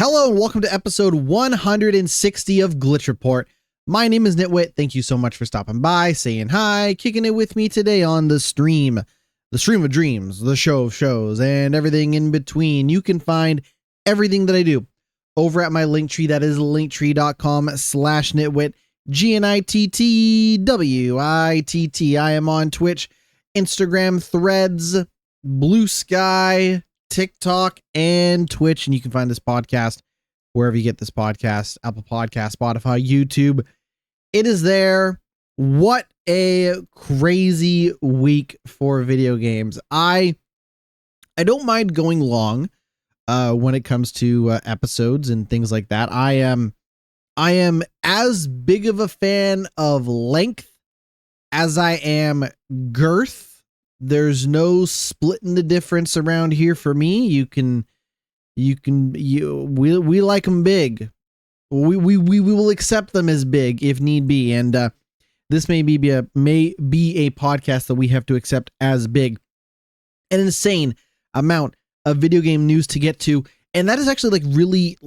Hello and welcome to episode 160 of Glitch Report. My name is GnittWitt. Thank you so much for stopping by, saying hi, kicking it with me today on the stream of dreams, the show of shows, and everything in between. You can find everything that I do over at my Linktree. That is linktree.com/GnittWitt, GnittWitt. I am on Twitch, Instagram, Threads, Blue Sky, TikTok, and Twitch, and you can find this podcast wherever you get this podcast: Apple Podcast, Spotify, YouTube. It is there. What a crazy week for video games. I don't mind going long when it comes to episodes and things like that. I am as big of a fan of length as I am girth. There's no splitting the difference around here for me. We like them big. We will accept them as big if need be. And this may be a podcast that we have to accept as big. An insane amount of video game news to get to. And that is actually like really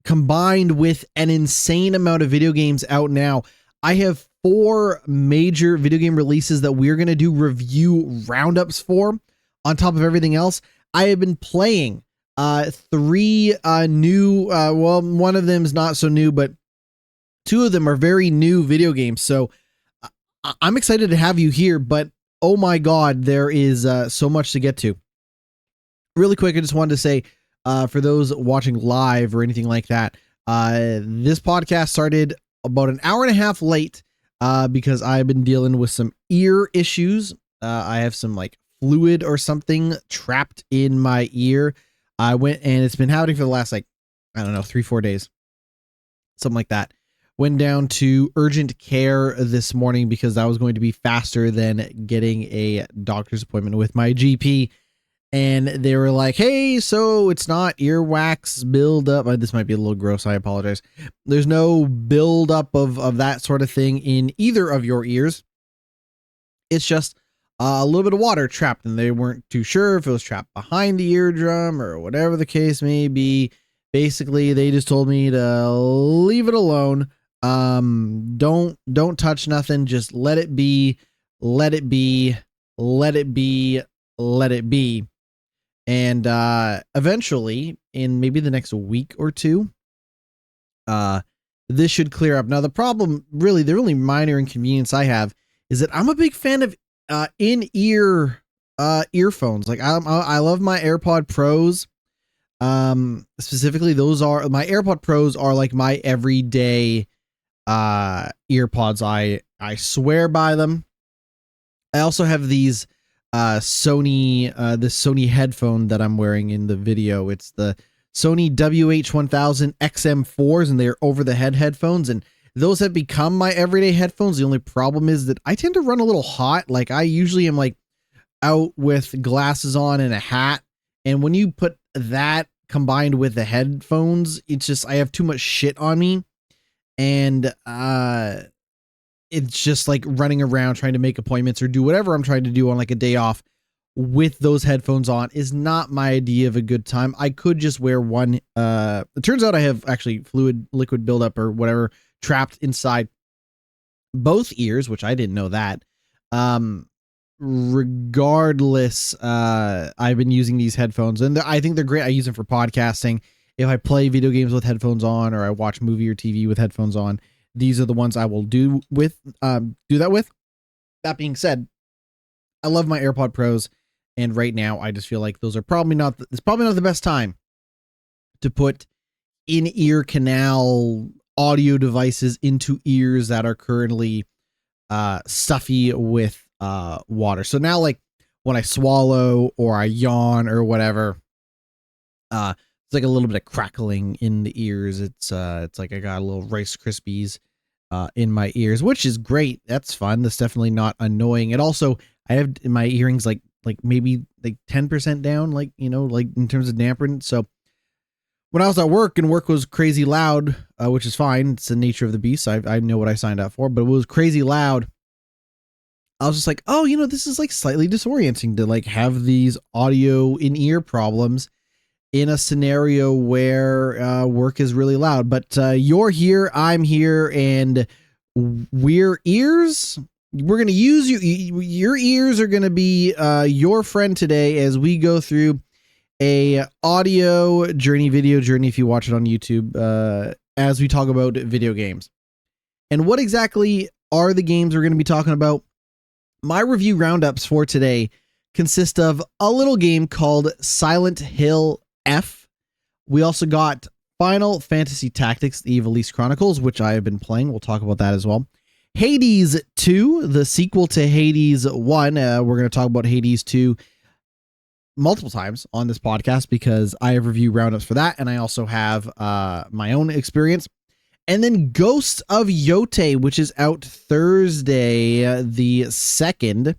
combined with an insane amount of video games out now. I have 4 major video game releases that we're going to do review roundups for on top of everything else. I have been playing 3 new, well, one of them is not so new, but 2 of them are very new video games. So I'm excited to have you here, but oh my God, there is so much to get to. Really quick, I just wanted to say, for those watching live or anything like that, this podcast started about an hour and a half late because I've been dealing with some ear issues. I have some like fluid or something trapped in my ear. I went, and it's been happening for the last, like, I don't know, 3-4 days, something like that. Went down to urgent care this morning because that was going to be faster than getting a doctor's appointment with my GP. And they were like, hey, so it's not earwax buildup. This might be a little gross. I apologize. There's no buildup of that sort of thing in either of your ears. It's just a little bit of water trapped, and they weren't too sure if it was trapped behind the eardrum or whatever the case may be. Basically, they just told me to leave it alone. Don't touch nothing. Just let it be. Let it be. Let it be. Let it be. And eventually, in maybe the next week or 2, this should clear up. Now, the problem, really, the really minor inconvenience I have is that I'm a big fan of in-ear earphones. Like I love my AirPod Pros. Specifically, those are my AirPod Pros are like my everyday earpods. I swear by them. I also have these this Sony headphone that I'm wearing in the video. It's the Sony WH-1000 XM4s, and they're over the head headphones, and those have become my everyday headphones. The only problem is that I tend to run a little hot. Like, I usually am like out with glasses on and a hat, and when you put that combined with the headphones, it's just, I have too much shit on me, and it's just like running around trying to make appointments or do whatever I'm trying to do on like a day off with those headphones on is not my idea of a good time. I could just wear one. It turns out I have actually liquid buildup or whatever trapped inside both ears, which I didn't know that. Regardless, I've been using these headphones, and I think they're great. I use them for podcasting. If I play video games with headphones on, or I watch movie or TV with headphones on, these are the ones I will do that with. That being said, I love my AirPod Pros, and right now I just feel like those are probably not the best time to put in-ear canal audio devices into ears that are currently stuffy with water. So now, like, when I swallow or I yawn or whatever, it's like a little bit of crackling in the ears. It's like I got a little Rice Krispies in my ears, which is great. That's fun. That's definitely not annoying. And also, I have in my earrings like maybe like 10% down, like, you know, like in terms of dampening. So when I was at work and work was crazy loud, which is fine. It's the nature of the beast. I know what I signed up for, but it was crazy loud. I was just like, oh, you know, this is like slightly disorienting to like have these audio in ear problems. in a scenario where work is really loud. But you're here, I'm here, and we're going to use you. Your ears are going to be your friend today as we go through a audio journey, video journey, if you watch it on YouTube, as we talk about video games. And what exactly are the games we're going to be talking about? My review roundups for today consist of a little game called Silent Hill F. We also got Final Fantasy Tactics, the Ivalice Chronicles, which I have been playing. We'll talk about that as well. Hades 2, the sequel to Hades 1. We're going to talk about Hades 2 multiple times on this podcast because I have review roundups for that, and I also have my own experience. And then Ghosts of Yotei, which is out Thursday, the 2nd.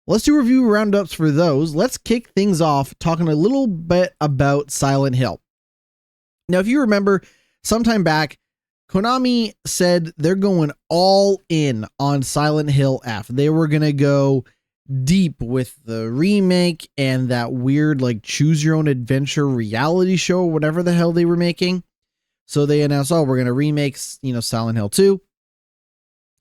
Let's do review roundups for those. Let's kick things off talking a little bit about Silent Hill. Now, if you remember, sometime back, Konami said they're going all in on Silent Hill F. They were going to go deep with the remake and that weird, like, choose your own adventure reality show, whatever the hell they were making. So they announced, we're going to remake, Silent Hill 2.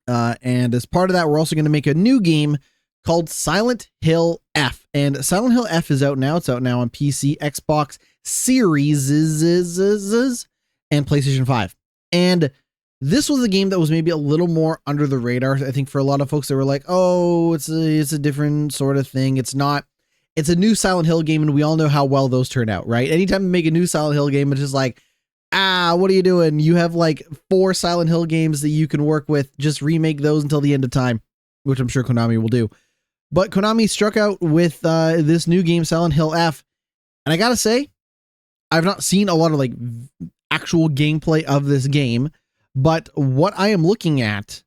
And as part of that, we're also going to make a new game called Silent Hill F. And Silent Hill F is out now. It's out now on PC, Xbox Series, and PlayStation 5. And this was a game that was maybe a little more under the radar. I think for a lot of folks that were like, it's a different sort of thing. It's a new Silent Hill game, and we all know how well those turn out, right? Anytime you make a new Silent Hill game, it's just like, what are you doing? You have like 4 Silent Hill games that you can work with. Just remake those until the end of time, which I'm sure Konami will do. But Konami struck out with this new game, Silent Hill F. And I gotta say, I've not seen a lot of like actual gameplay of this game, but what I am looking at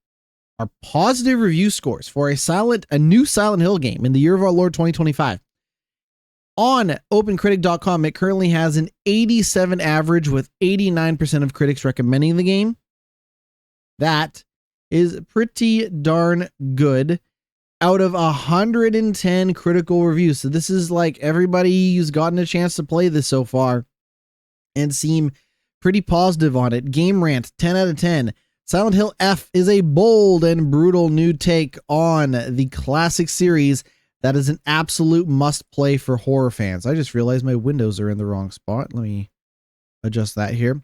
are positive review scores for a new Silent Hill game in the year of our Lord 2025. On opencritic.com, it currently has an 87 average with 89% of critics recommending the game. That is pretty darn good out of 110 critical reviews. So this is like everybody who's gotten a chance to play this so far and seem pretty positive on it. Game Rant, 10 out of 10. Silent Hill F is a bold and brutal new take on the classic series that is an absolute must-play for horror fans. I just realized my windows are in the wrong spot. Let me adjust that here.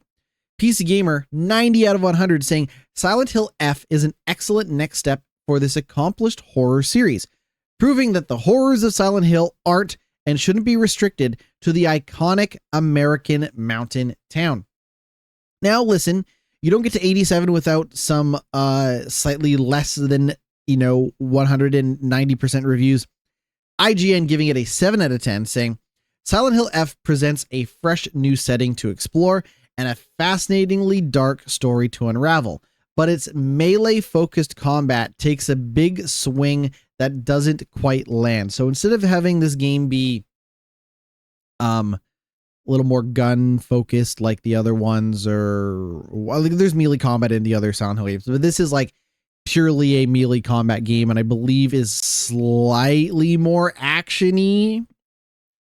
PC Gamer, 90 out of 100, saying Silent Hill F is an excellent next step for this accomplished horror series, proving that the horrors of Silent Hill aren't and shouldn't be restricted to the iconic American mountain town. Now, listen, you don't get to 87 without some slightly less than 190% reviews. IGN giving it a 7 out of 10, saying Silent Hill F presents a fresh new setting to explore and a fascinatingly dark story to unravel, but its melee-focused combat takes a big swing that doesn't quite land. So instead of having this game be a little more gun-focused like the other ones, there's melee combat in the other Silent Hill games, but this is like purely a melee combat game, and I believe is slightly more actiony.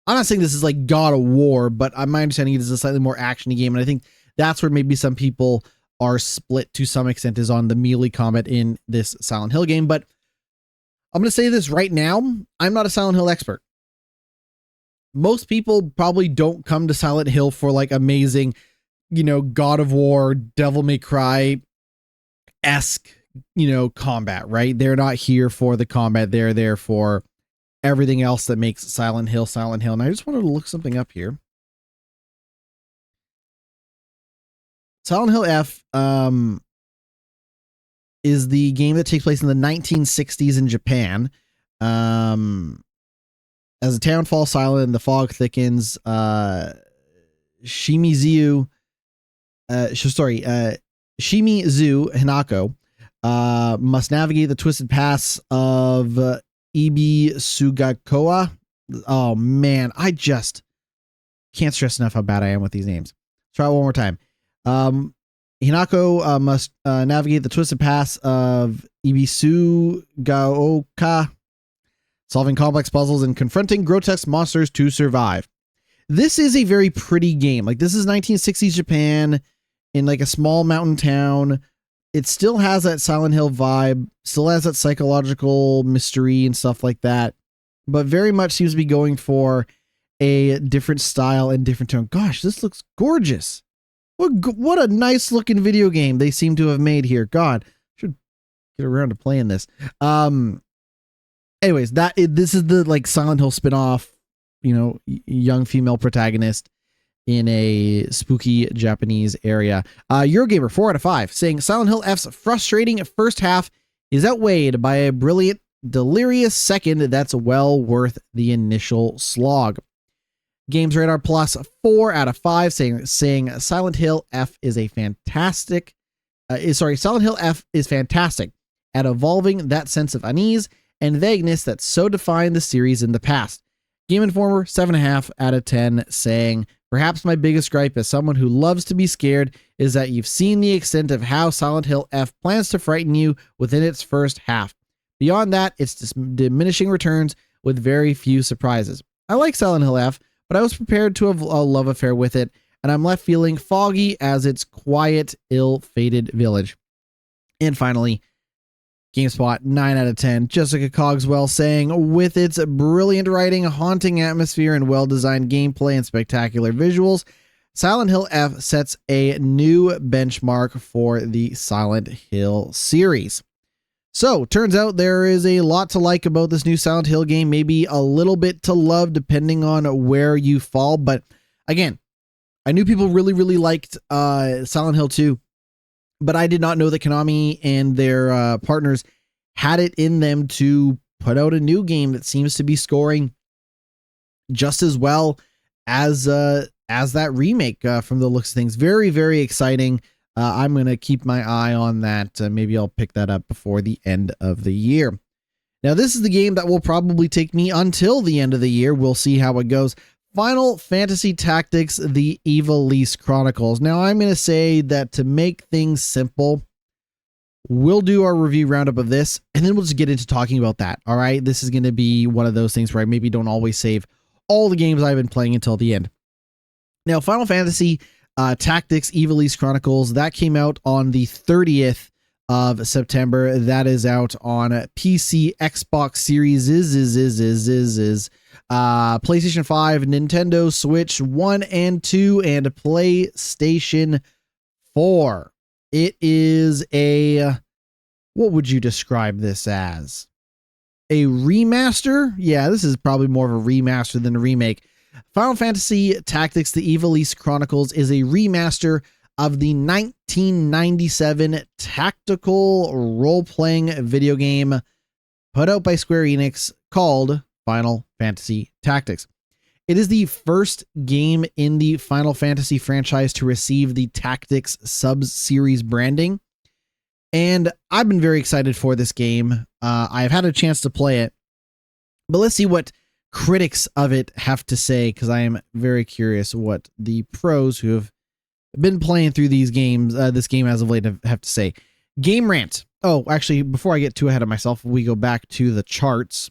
I'm not saying this is like God of War, but my understanding is a slightly more actiony game, and I think that's where maybe some people are split to some extent, is on the melee combat in this Silent Hill game. But I'm going to say this right now, I'm not a Silent Hill expert. Most people probably don't come to Silent Hill for like amazing, God of War, Devil May Cry-esque combat, right? They're not here for the combat. They're there for everything else that makes Silent Hill Silent Hill. And I just wanted to look something up here. Silent Hill F is the game that takes place in the 1960s in Japan. As the town falls silent and the fog thickens, Shimizu Hinako must navigate the twisted paths of Ibisugakoa. Oh man, I just can't stress enough how bad I am with these names. Try it one more time. Hinako must navigate the twisted paths of Ibisugaoka, solving complex puzzles and confronting grotesque monsters to survive. this is a very pretty game. Like, this is 1960s Japan in like a small mountain town. It still has that Silent Hill vibe, still has that psychological mystery and stuff like that, but very much seems to be going for a different style and different tone. Gosh, this looks gorgeous. What a nice looking video game they seem to have made here. God, should get around to playing this. Anyways, this is the like Silent Hill spinoff, you know, young female protagonist in a spooky Japanese area. Eurogamer 4 out of 5 saying Silent Hill F's frustrating first half is outweighed by a brilliant, delirious second that's well worth the initial slog. Games Radar Plus 4 out of 5 saying Silent Hill F is a fantastic. Silent Hill F is fantastic at evolving that sense of unease and vagueness that so defined the series in the past. Game Informer 7.5 out of 10 saying, perhaps my biggest gripe as someone who loves to be scared is that you've seen the extent of how Silent Hill F plans to frighten you within its first half. Beyond that, it's diminishing returns with very few surprises. I like Silent Hill F, but I was prepared to have a love affair with it, and I'm left feeling foggy as its quiet, ill-fated village. And finally, GameSpot 9 out of 10. Jessica Cogswell saying, with its brilliant writing, haunting atmosphere, and well-designed gameplay and spectacular visuals, Silent Hill F sets a new benchmark for the Silent Hill series. So, turns out there is a lot to like about this new Silent Hill game, maybe a little bit to love depending on where you fall. But again, I knew people really, really liked Silent Hill 2. But I did not know that Konami and their partners had it in them to put out a new game that seems to be scoring just as well as that remake from the looks of things. Very, very exciting. I'm going to keep my eye on that. Maybe I'll pick that up before the end of the year. Now, this is the game that will probably take me until the end of the year. We'll see how it goes. Final Fantasy Tactics, the Ivalice Chronicles. Now, I'm going to say that to make things simple, we'll do our review roundup of this, and then we'll just get into talking about that, all right? This is going to be one of those things where I maybe don't always save all the games I've been playing until the end. Now, Final Fantasy Tactics, Ivalice Chronicles, that came out on the 30th of September. That is out on PC, Xbox Series, PlayStation 5, Nintendo Switch 1 and 2, and PlayStation 4. It is what would you describe this as? A remaster? Yeah, this is probably more of a remaster than a remake. Final Fantasy Tactics, the Ivalice Chronicles is a remaster of the 1997 tactical role-playing video game put out by Square Enix called Final Fantasy Tactics. It is the first game in the Final Fantasy franchise to receive the Tactics sub-series branding, and I've been very excited for this game. I've had a chance to play it, but let's see what critics of it have to say, because I am very curious what the pros who have been playing through these games, this game as of late, have to say. Game Rant. Oh, actually, before I get too ahead of myself, we go back to the charts.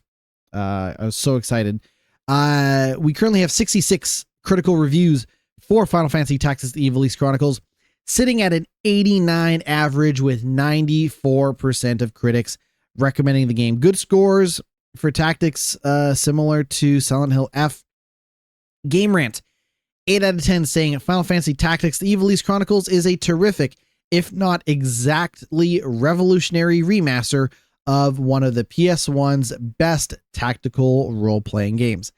I was so excited. We currently have 66 critical reviews for Final Fantasy Tactics: The Ivalice Chronicles, sitting at an 89 average with 94% of critics recommending the game. Good scores for Tactics, similar to Silent Hill F. Game Rant, 8 out of 10 saying Final Fantasy Tactics: The Ivalice Chronicles is a terrific, if not exactly revolutionary remaster of one of the PS1's best tactical role-playing games.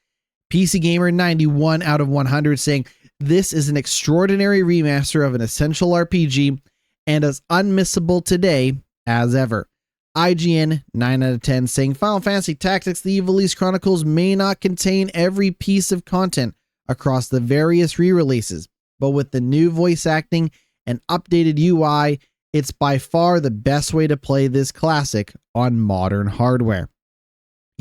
PC Gamer 91 out of 100 saying this is an extraordinary remaster of an essential RPG and as unmissable today as ever. IGN 9 out of 10 saying Final Fantasy Tactics: The Ivalice Chronicles may not contain every piece of content across the various re-releases, but with the new voice acting and updated UI, it's by far the best way to play this classic on modern hardware.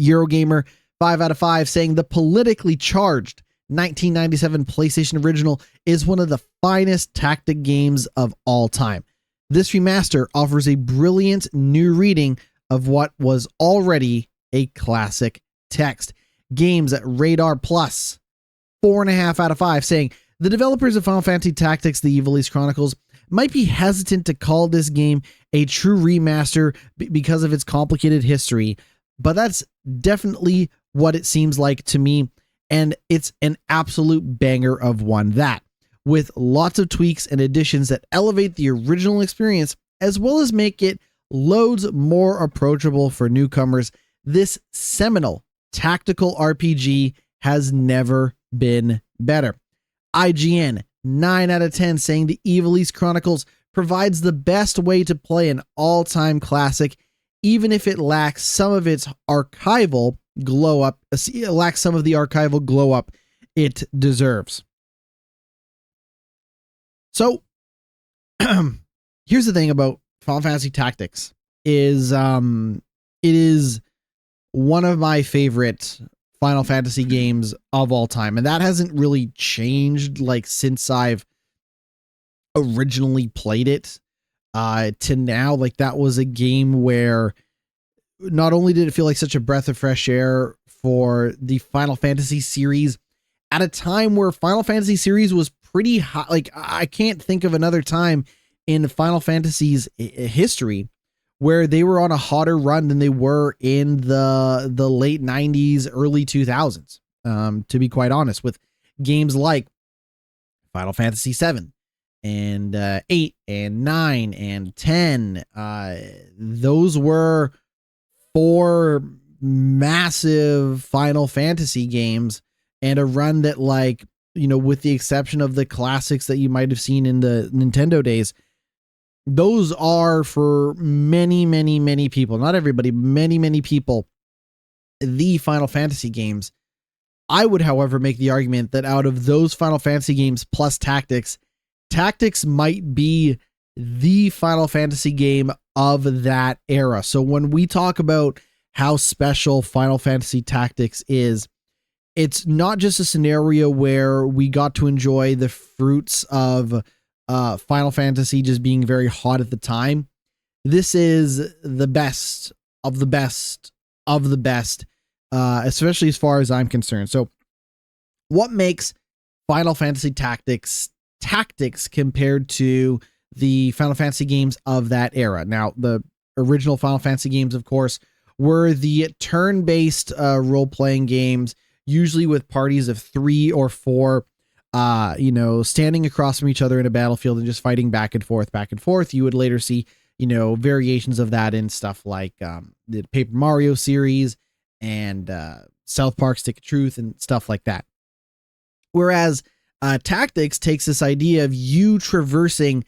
Eurogamer 5 out of 5 saying the politically charged 1997 PlayStation original is one of the finest tactic games of all time. This remaster offers a brilliant new reading of what was already a classic text. Games at Radar Plus 4.5 out of 5, saying the developers of Final Fantasy Tactics: The Ivalice Chronicles might be hesitant to call this game a true remaster because of its complicated history, but that's definitely what it seems like to me, and it's an absolute banger of one that, with lots of tweaks and additions that elevate the original experience as well as make it loads more approachable for newcomers. This seminal tactical RPG has never been better. IGN 9 out of 10 saying the Ivalice Chronicles provides the best way to play an all-time classic, even if it lacks some of its archival glow up, it deserves. So here's the thing about Final Fantasy Tactics is it is one of my favorite Final Fantasy games of all time, and that hasn't really changed like since I've originally played it to now. Like, that was a game where not only did it feel like such a breath of fresh air for the Final Fantasy series at a time where Final Fantasy series was pretty hot. Like, I can't think of another time in Final Fantasy's history where they were on a hotter run than they were in the late 90s, early 2000s, to be quite honest, with games like Final Fantasy 7 and 8 and 9 and 10. Those were 4 massive Final Fantasy games, and a run that, like, you know, with the exception of the classics that you might have seen in the Nintendo days, those are, for many, many, many people, not everybody, many, many people, the Final Fantasy games. I would, however, make the argument that out of those Final Fantasy games plus Tactics, Tactics might be the Final Fantasy game of that era. So when we talk about how special Final Fantasy Tactics is, it's not just a scenario where we got to enjoy the fruits of Final Fantasy just being very hot at the time. This is the best of the best of the best, especially as far as I'm concerned. So what makes Final Fantasy Tactics compared to the Final Fantasy games of that era? Now, the original Final Fantasy games, of course, were the turn-based role-playing games, usually with parties of 3 or 4, standing across from each other in a battlefield and just fighting back and forth, back and forth. You would later see, variations of that in stuff like the Paper Mario series and South Park Stick of Truth and stuff like that. Whereas Tactics takes this idea of you traversing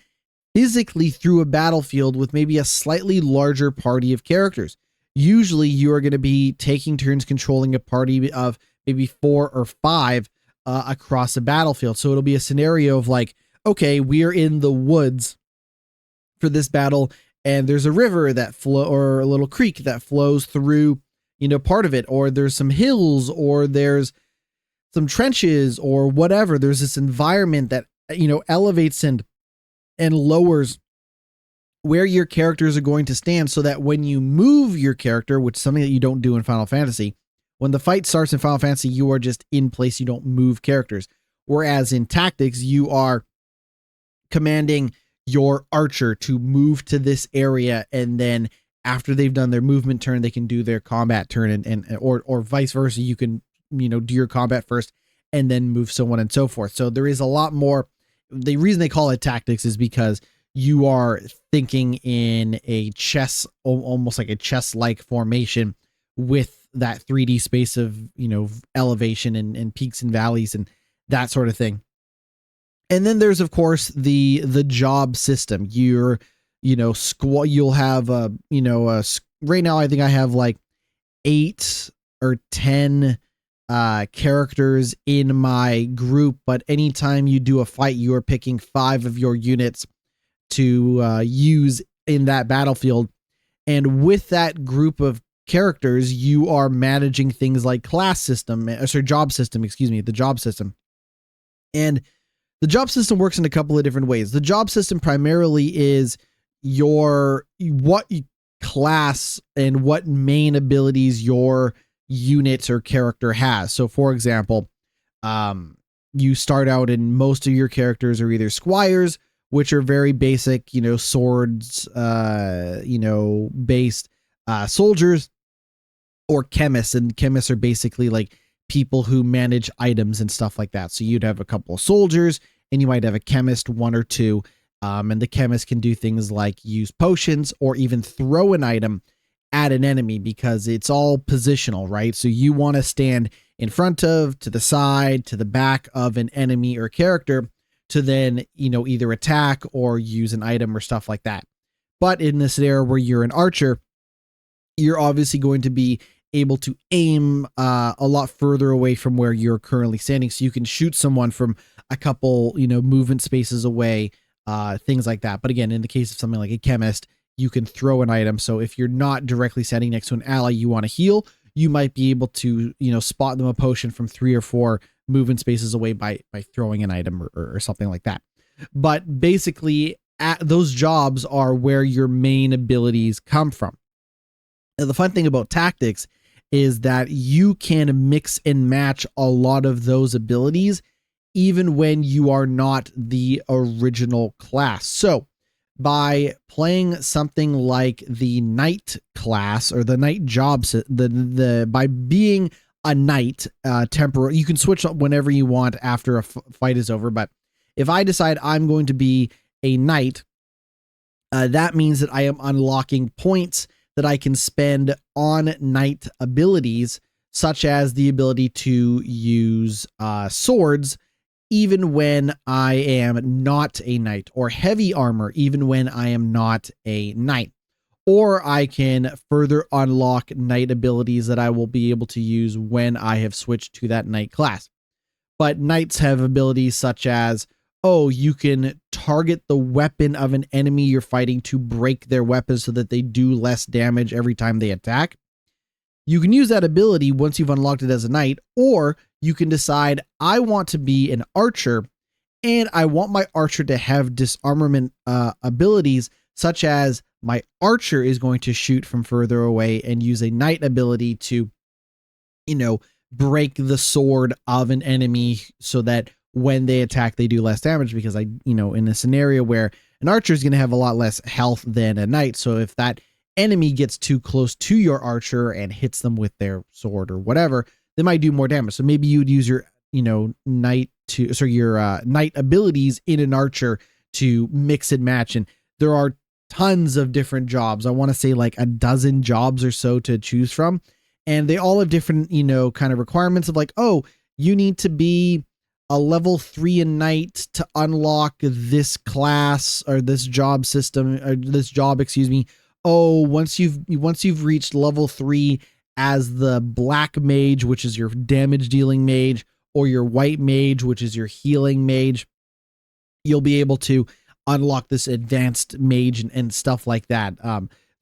physically through a battlefield with maybe a slightly larger party of characters. Usually you are going to be taking turns controlling a party of maybe 4 or 5 across a battlefield. So it'll be a scenario of like, okay, we are in the woods for this battle, and there's a river that or a little creek that flows through, part of it, or there's some hills, or there's some trenches, or whatever. There's this environment that, elevates and lowers where your characters are going to stand, so that when you move your character, which is something that you don't do in Final Fantasy, when the fight starts in Final Fantasy, you are just in place. You don't move characters. Whereas in Tactics, you are commanding your archer to move to this area, and then after they've done their movement turn, they can do their combat turn, or vice versa. You can, do your combat first and then move so on and so forth. So there is a lot more. The reason they call it Tactics is because you are thinking in a chess, almost like a chess-like formation, with that 3D space of, elevation and peaks and valleys and that sort of thing. And then there's, of course, the job system. You'll have right now I think I have like 8 or 10 characters in my group, but anytime you do a fight, you are picking 5 of your units to use in that battlefield. And with that group of characters, you are managing things like the job system. And the job system works in a couple of different ways. The job system primarily is what class and what main abilities your unit or character has. So for example, you start out in most of your characters are either squires, which are very basic, swords, based soldiers, or chemists. And chemists are basically like people who manage items and stuff like that. So you'd have a couple of soldiers and you might have a chemist, one or two. And the chemist can do things like use potions or even throw an item at an enemy, because it's all positional, right? So you want to stand in front of, to the side, to the back of an enemy or character to then, either attack or use an item or stuff like that. But in this scenario where you're an archer, you're obviously going to be able to aim a lot further away from where you're currently standing. So you can shoot someone from a couple, movement spaces away, things like that. But again, in the case of something like a chemist, you can throw an item. So if you're not directly standing next to an ally you want to heal, you might be able to, spot them a potion from 3 or 4 movement spaces away by throwing an item or something like that. But basically, those jobs are where your main abilities come from. Now, the fun thing about tactics is that you can mix and match a lot of those abilities even when you are not the original class. So by playing something like the knight class or the knight jobs, by being a knight temporary, you can switch up whenever you want after a fight is over. But if I decide I'm going to be a knight, that means that I am unlocking points that I can spend on knight abilities, such as the ability to use swords even when I am not a knight, or heavy armor even when I am not a knight. Or I can further unlock knight abilities that I will be able to use when I have switched to that knight class. But knights have abilities such as, you can target the weapon of an enemy you're fighting to break their weapon so that they do less damage every time they attack. You can use that ability once you've unlocked it as a knight, or you can decide, I want to be an archer and I want my archer to have disarmament abilities, such as my archer is going to shoot from further away and use a knight ability to, break the sword of an enemy so that when they attack, they do less damage, because in a scenario where an archer is going to have a lot less health than a knight. So if that enemy gets too close to your archer and hits them with their sword or whatever, they might do more damage. So maybe you'd use your, knight abilities in an archer to mix and match. And there are tons of different jobs. I want to say like a dozen jobs or so to choose from. And they all have different, kind of requirements of like, you need to be a level 3 in knight to unlock this class or this job system, or this job, excuse me. Once you've reached level 3 as the black mage, which is your damage dealing mage, or your white mage, which is your healing mage, you'll be able to unlock this advanced mage and stuff like that.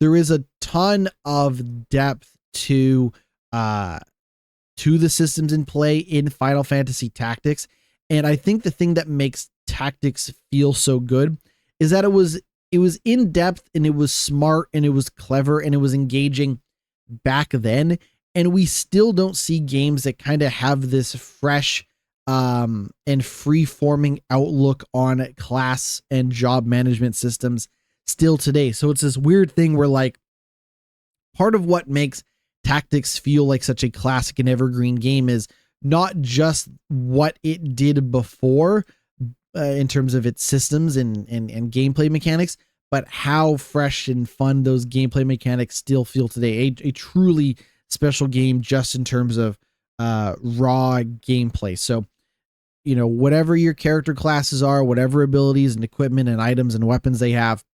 There is a ton of depth to the systems in play in Final Fantasy Tactics. And I think the thing that makes Tactics feel so good is that it was in depth, and it was smart, and it was clever, and it was engaging back then. And we still don't see games that kind of have this fresh and free forming outlook on class and job management systems still today. So it's this weird thing where, like, part of what makes Tactics feel like such a classic and evergreen game is not just what it did before in terms of its systems and gameplay mechanics, but how fresh and fun those gameplay mechanics still feel today. A truly special game just in terms of raw gameplay. So, whatever your character classes are, whatever abilities and equipment and items and weapons they have,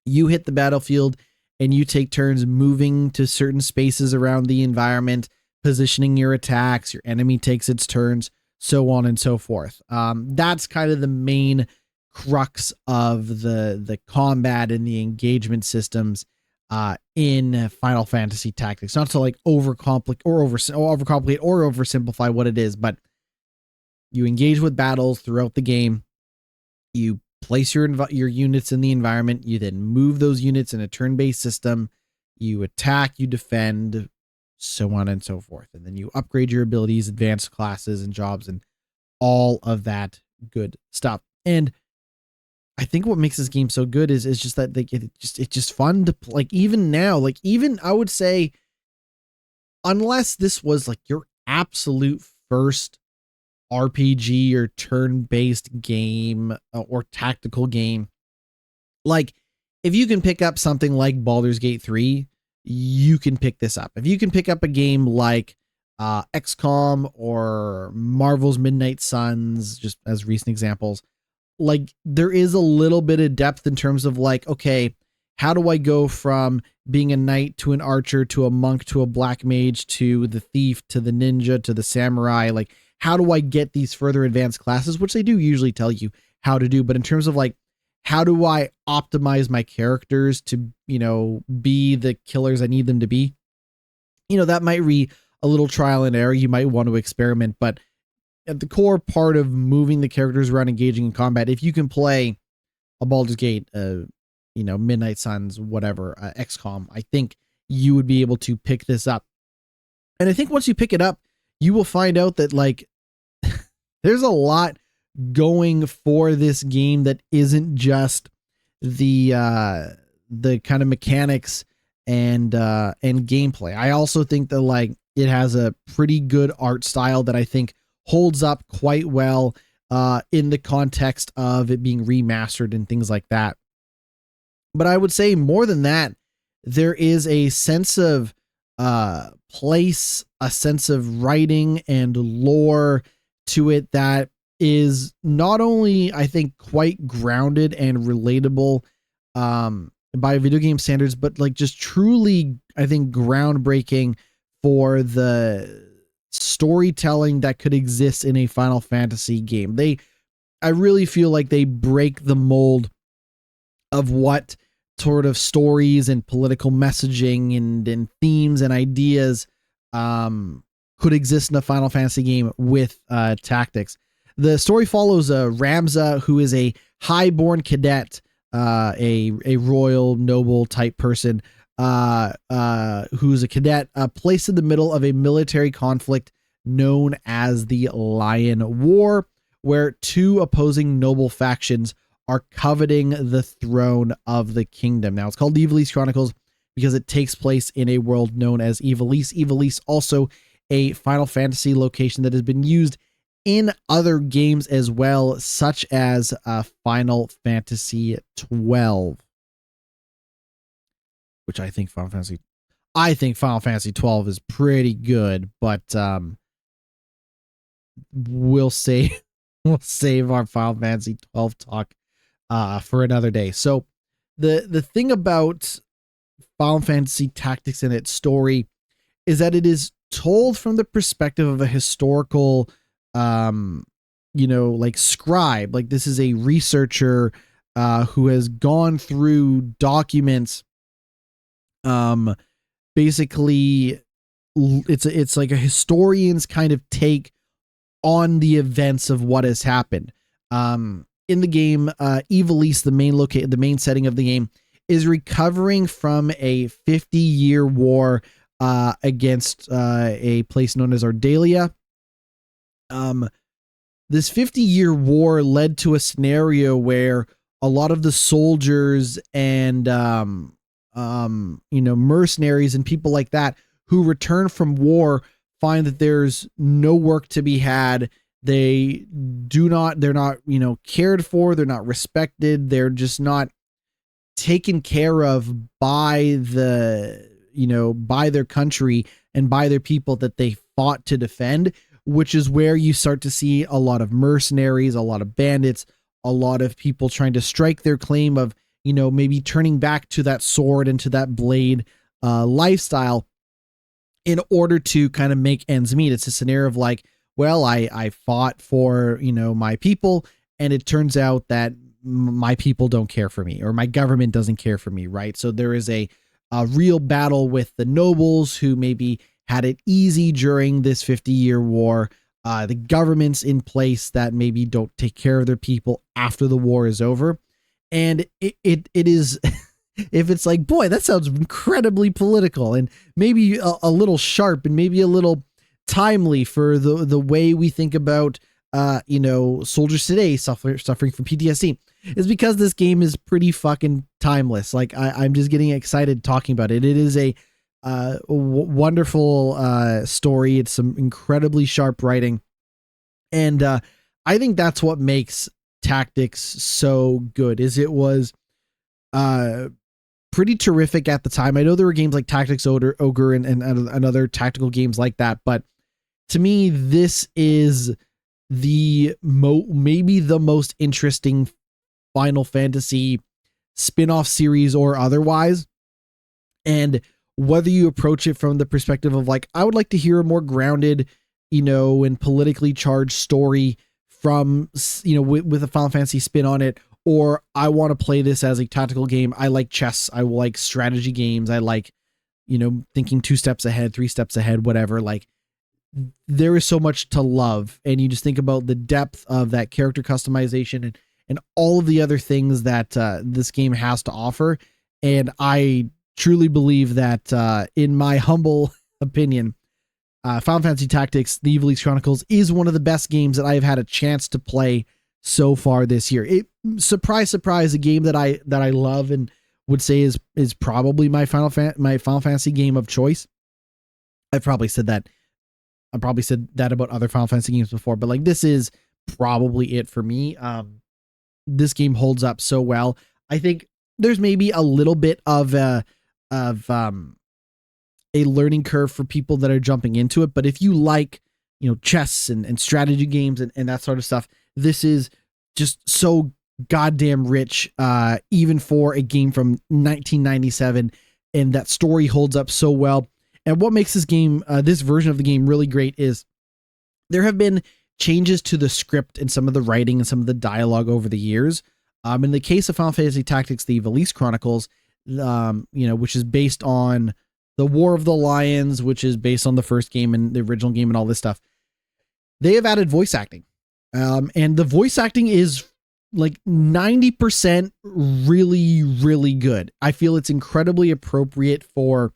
you hit the battlefield and you take turns moving to certain spaces around the environment, positioning your attacks, your enemy takes its turns, so on and so forth. That's kind of the main crux of the combat and the engagement systems in Final Fantasy Tactics. Not to like overcomplicate or oversimplify what it is, but you engage with battles throughout the game. You place your units in the environment. You then move those units in a turn-based system. You attack, you defend, so on and so forth. And then you upgrade your abilities, advanced classes and jobs, and all of that good stuff. And I think what makes this game so good is just that it's just fun to like. Even now, like even I would say, unless this was like your absolute first RPG or turn-based game or tactical game, like if you can pick up something like Baldur's Gate 3, you can pick this up. If you can pick up a game like XCOM or Marvel's Midnight Suns, just as recent examples, like there is a little bit of depth in terms of like, okay, how do I go from being a knight to an archer to a monk to a black mage to the thief to the ninja to the samurai? Like, how do I get these further advanced classes, which they do usually tell you how to do. But in terms of like, how do I optimize my characters to, you know, be the killers I need them to be? You know, that might be a little trial and error. You might want to experiment, but at the core part of moving the characters around, engaging in combat, if you can play a Baldur's Gate, you know, Midnight Suns, whatever, XCOM, I think you would be able to pick this up. And I think once you pick it up, you will find out that like there's a lot going for this game that isn't just the kind of mechanics and gameplay. I also think that like it has a pretty good art style that I think holds up quite well in the context of it being remastered and things like that. But I would say more than that, there is a sense of place, a sense of writing and lore to it that is not only, I think, quite grounded and relatable by video game standards, but like just truly, I think, groundbreaking for the storytelling that could exist in a Final Fantasy game. I really feel like they break the mold of what sort of stories and political messaging and themes and ideas could exist in a Final Fantasy game with tactics. The story follows Ramza, who is a highborn cadet, a royal noble type person, who's a cadet placed in the middle of a military conflict known as the Lion War, where two opposing noble factions are coveting the throne of the kingdom. Now, it's called the Ivalice Chronicles because it takes place in a world known as Ivalice. Ivalice, also a Final Fantasy location that has been used in other games as well, such as Final Fantasy 12, which I think Final Fantasy 12 is pretty good, but we'll save our Final Fantasy 12 talk for another day. So the thing about Final Fantasy Tactics and its story is that it is told from the perspective of a historical like scribe. Like this is a researcher who has gone through documents. Basically it's like a historian's kind of take on the events of what has happened. In the game, Ivalice, the main setting of the game, is recovering from a 50-year war against a place known as Ardalia. This 50-year war led to a scenario where a lot of the soldiers and mercenaries and people like that who return from war find that there's no work to be had. They're not, cared for. They're not respected. They're just not taken care of by their country and by their people that they fought to defend, which is where you start to see a lot of mercenaries, a lot of bandits, a lot of people trying to strike their claim of, maybe turning back to that sword and to that blade lifestyle in order to kind of make ends meet. It's a scenario of like, well, I fought for, my people, and it turns out that my people don't care for me, or my government doesn't care for me, right? So there is a real battle with the nobles who maybe had it easy during this 50-year war. The governments in place that maybe don't take care of their people after the war is over. And it is, if it's like, boy, that sounds incredibly political and maybe a little sharp and maybe a little timely for the way we think about soldiers today suffering from PTSD, is because this game is pretty fucking timeless. Like I'm just getting excited talking about it. It is a wonderful story. It's some incredibly sharp writing, and I think that's what makes Tactics so good. Is it was pretty terrific at the time. I know there were games like Tactics Ogre and other tactical games like that, but to me, this is maybe the most interesting Final Fantasy spin-off series or otherwise. And whether you approach it from the perspective of like, I would like to hear a more grounded, and politically charged story from, with a Final Fantasy spin on it, or I want to play this as a tactical game. I like chess. I like strategy games. I like, thinking 2 steps ahead, 3 steps ahead, whatever. Like, there is so much to love. And you just think about the depth of that character customization and all of the other things that this game has to offer. And I truly believe that, in my humble opinion, Final Fantasy Tactics, the Ivalice Chronicles, is one of the best games that I have had a chance to play so far this year. Surprise, a game that I love and would say is probably my Final Fantasy game of choice. I've probably said that about other Final Fantasy games before, but like this is probably it for me. This game holds up so well. I think there's maybe a little bit of a learning curve for people that are jumping into it, but if you like, chess and strategy games and that sort of stuff, this is just so goddamn rich, even for a game from 1997, and that story holds up so well. And what makes this game, this version of the game really great is there have been changes to the script and some of the writing and some of the dialogue over the years. In the case of Final Fantasy Tactics, the Ivalice Chronicles, which is based on the War of the Lions, which is based on the first game and the original game and all this stuff, they have added voice acting. And the voice acting is like 90% really, really good. I feel it's incredibly appropriate for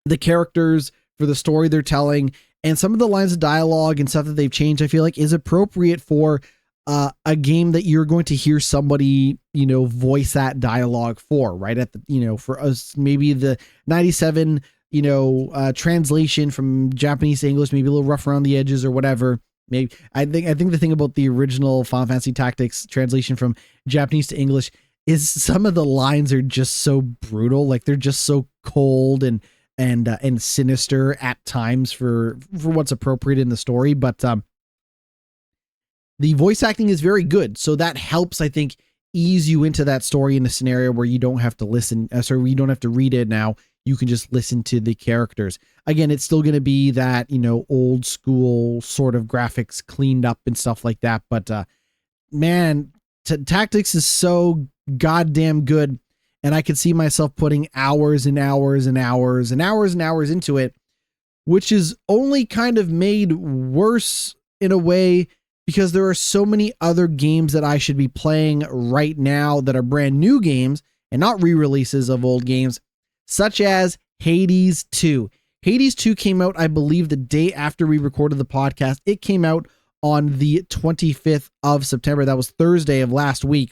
the characters, for the story they're telling, and some of the lines of dialogue and stuff that they've changed, I feel like is appropriate for a game that you're going to hear somebody, voice that dialogue for, right? At the, for us, maybe the 97, translation from Japanese to English, maybe a little rough around the edges or whatever. Maybe I think the thing about the original Final Fantasy Tactics translation from Japanese to English is some of the lines are just so brutal. Like they're just so cold and sinister at times for what's appropriate in the story. But the voice acting is very good. So that helps, I think, ease you into that story in a scenario where you don't have to listen. You don't have to read it now. You can just listen to the characters. Again, it's still going to be that, old school sort of graphics cleaned up and stuff like that. But man, Tactics is so goddamn good. And I could see myself putting hours and hours and hours and hours and hours into it, which is only kind of made worse in a way because there are so many other games that I should be playing right now that are brand new games and not re-releases of old games, such as Hades 2. Hades 2 came out, I believe, the day after we recorded the podcast. It came out on the 25th of September. That was Thursday of last week.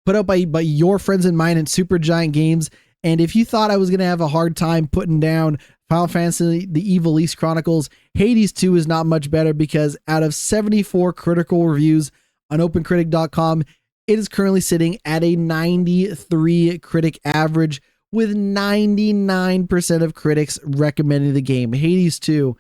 Put out by your friends and mine at Supergiant Games. And if you thought I was going to have a hard time putting down Final Fantasy, the Ivalice Chronicles, Hades 2 is not much better because out of 74 critical reviews on opencritic.com, it is currently sitting at a 93 critic average, with 99% of critics recommending the game. Hades 2,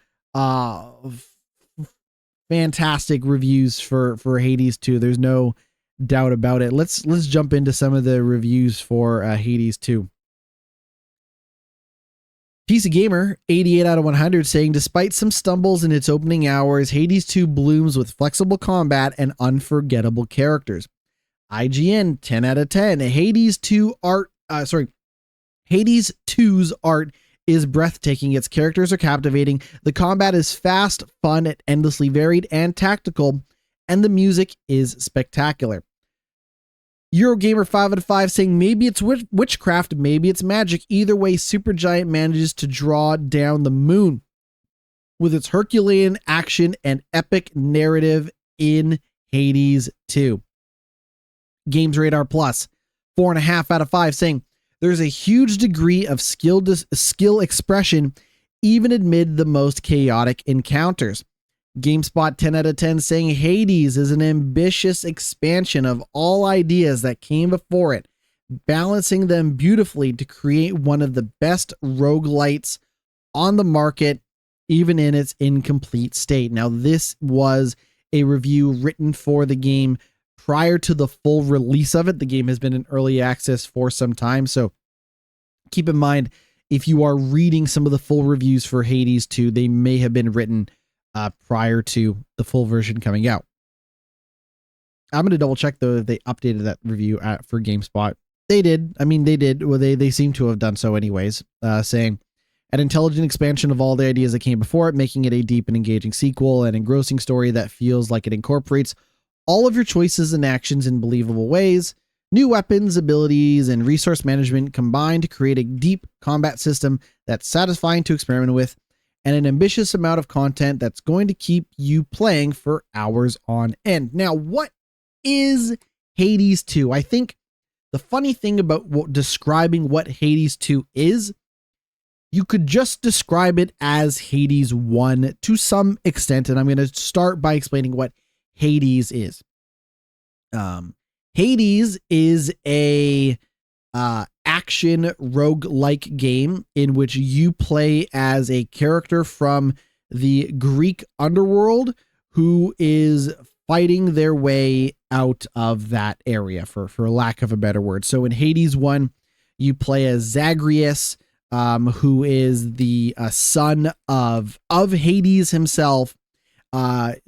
fantastic reviews for Hades 2. There's no doubt about it. Let's jump into some of the reviews for Hades 2. PC Gamer 88 out of 100 saying, despite some stumbles in its opening hours, Hades 2 blooms with flexible combat and unforgettable characters. IGN 10 out of 10. Hades 2's art is breathtaking. Its characters are captivating. The combat is fast, fun, and endlessly varied and tactical, and the music is spectacular. Eurogamer 5 out of 5 saying, maybe it's witchcraft, maybe it's magic. Either way, Supergiant manages to draw down the moon. with its Herculean action and epic narrative in Hades 2. Games Radar Plus, 4.5 out of 5, saying there's a huge degree of skill expression even amid the most chaotic encounters. GameSpot 10 out of 10 saying Hades is an ambitious expansion of all ideas that came before it, balancing them beautifully to create one of the best roguelites on the market, even in its incomplete state. Now, this was a review written for the game prior to the full release of it. The game has been in early access for some time, so keep in mind, if you are reading some of the full reviews for Hades 2, they may have been written prior to the full version coming out. I'm going to double check though if they updated that review for GameSpot. They did. I mean, they did. Well, they seem to have done so anyways, saying an intelligent expansion of all the ideas that came before it, making it a deep and engaging sequel, an engrossing story that feels like it incorporates all of your choices and actions in believable ways. New weapons, abilities, and resource management combined to create a deep combat system that's satisfying to experiment with, and an ambitious amount of content that's going to keep you playing for hours on end. Now, what is Hades 2? I think the funny thing about describing what Hades 2 is, you could just describe it as Hades 1 to some extent, and I'm going to start by explaining what Hades is. Hades is a action roguelike game in which you play as a character from the Greek underworld who is fighting their way out of that area, for lack of a better word. So in Hades 1, you play as Zagreus, who is the son of Hades himself.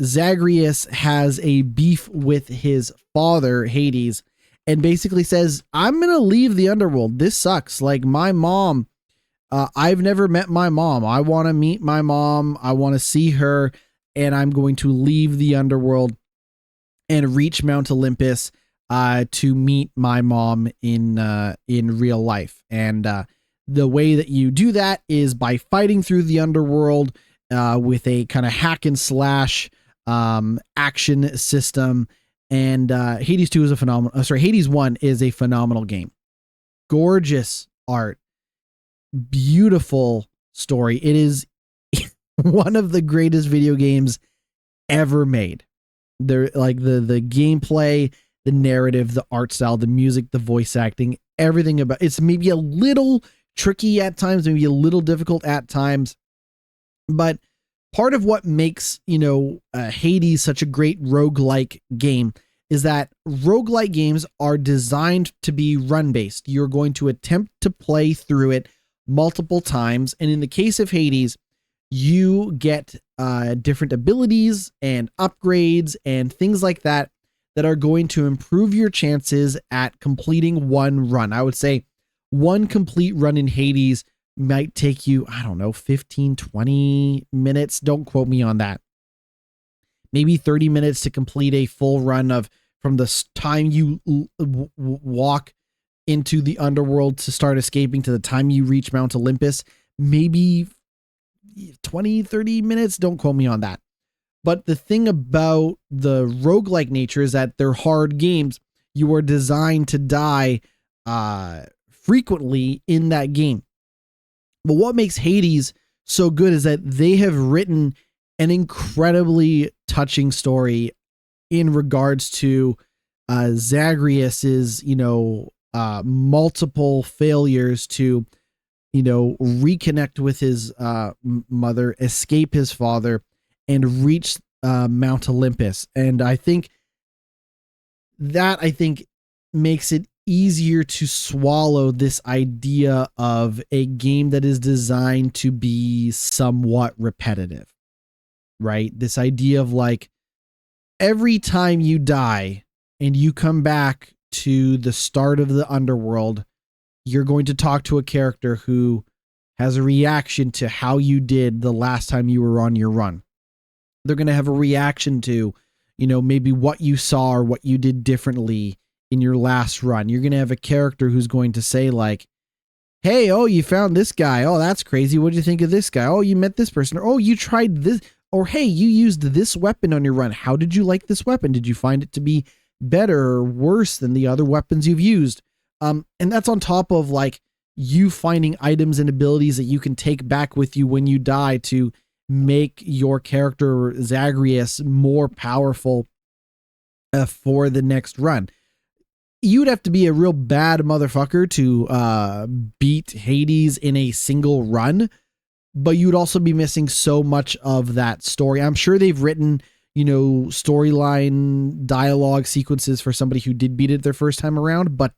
Zagreus has a beef with his father, Hades, and basically says, I'm going to leave the underworld. This sucks. Like, my mom, I've never met my mom. I want to meet my mom. I want to see her, and I'm going to leave the underworld and reach Mount Olympus to meet my mom in real life. And the way that you do that is by fighting through the underworld with a kind of hack and slash action system. And Hades 2 is a phenomenal. Hades 1 is a phenomenal game. Gorgeous art, beautiful story. It is one of the greatest video games ever made. They're like the gameplay, the narrative, the art style, the music, the voice acting, everything about it's maybe a little tricky at times, maybe a little difficult at times, but part of what makes, Hades such a great roguelike game is that roguelike games are designed to be run-based. You're going to attempt to play through it multiple times. And in the case of Hades, you get different abilities and upgrades and things like that that are going to improve your chances at completing one run. I would say one complete run in Hades might take you, 15, 20 minutes. Don't quote me on that. Maybe 30 minutes to complete a full run from the time you walk into the underworld to start escaping to the time you reach Mount Olympus. Maybe 20, 30 minutes. Don't quote me on that. But the thing about the roguelike nature is that they're hard games. You are designed to die frequently in that game. But what makes Hades so good is that they have written an incredibly touching story in regards to Zagreus's, multiple failures to, reconnect with his mother, escape his father, and reach Mount Olympus. And I think makes it easier to swallow this idea of a game that is designed to be somewhat repetitive, right? This idea of like every time you die and you come back to the start of the underworld, you're going to talk to a character who has a reaction to how you did the last time you were on your run. They're going to have a reaction to, maybe what you saw or what you did differently in your last run. You're going to have a character who's going to say like, hey, oh, you found this guy. Oh, that's crazy. What did you think of this guy? Oh, you met this person. Or, oh, you tried this. Or, hey, you used this weapon on your run. How did you like this weapon? Did you find it to be better or worse than the other weapons you've used? And that's on top of like you finding items and abilities that you can take back with you when you die to make your character Zagreus more powerful for the next run. You'd have to be a real bad motherfucker to beat Hades in a single run, but you'd also be missing so much of that story. I'm sure they've written, storyline dialogue sequences for somebody who did beat it their first time around, but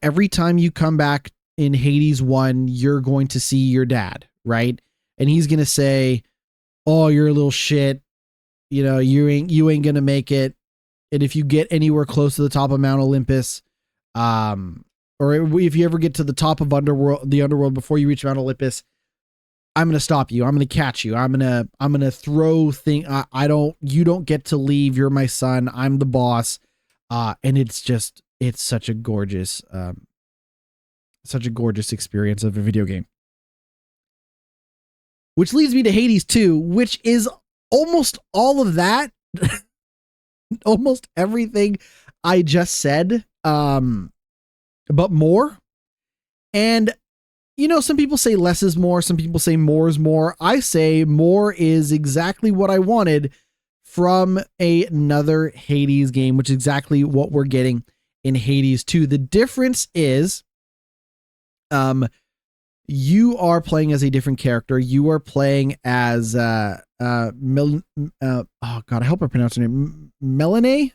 every time you come back in Hades 1, you're going to see your dad, right? And he's going to say, "Oh, you're a little shit. You ain't going to make it. And if you get anywhere close to the top of Mount Olympus, or if you ever get to the top of the underworld before you reach Mount Olympus, I'm going to stop you. I'm going to catch you. I'm going to throw you don't get to leave. You're my son. I'm the boss." And it's such a gorgeous experience of a video game. Which leads me to Hades 2, which is almost all of that. Almost everything I just said, but more. And, some people say less is more. Some people say more is more. I say more is exactly what I wanted from another Hades game, which is exactly what we're getting in Hades 2. The difference is, you are playing as a different character. You are playing as, oh God, I hope I pronounced her name. Melinoe.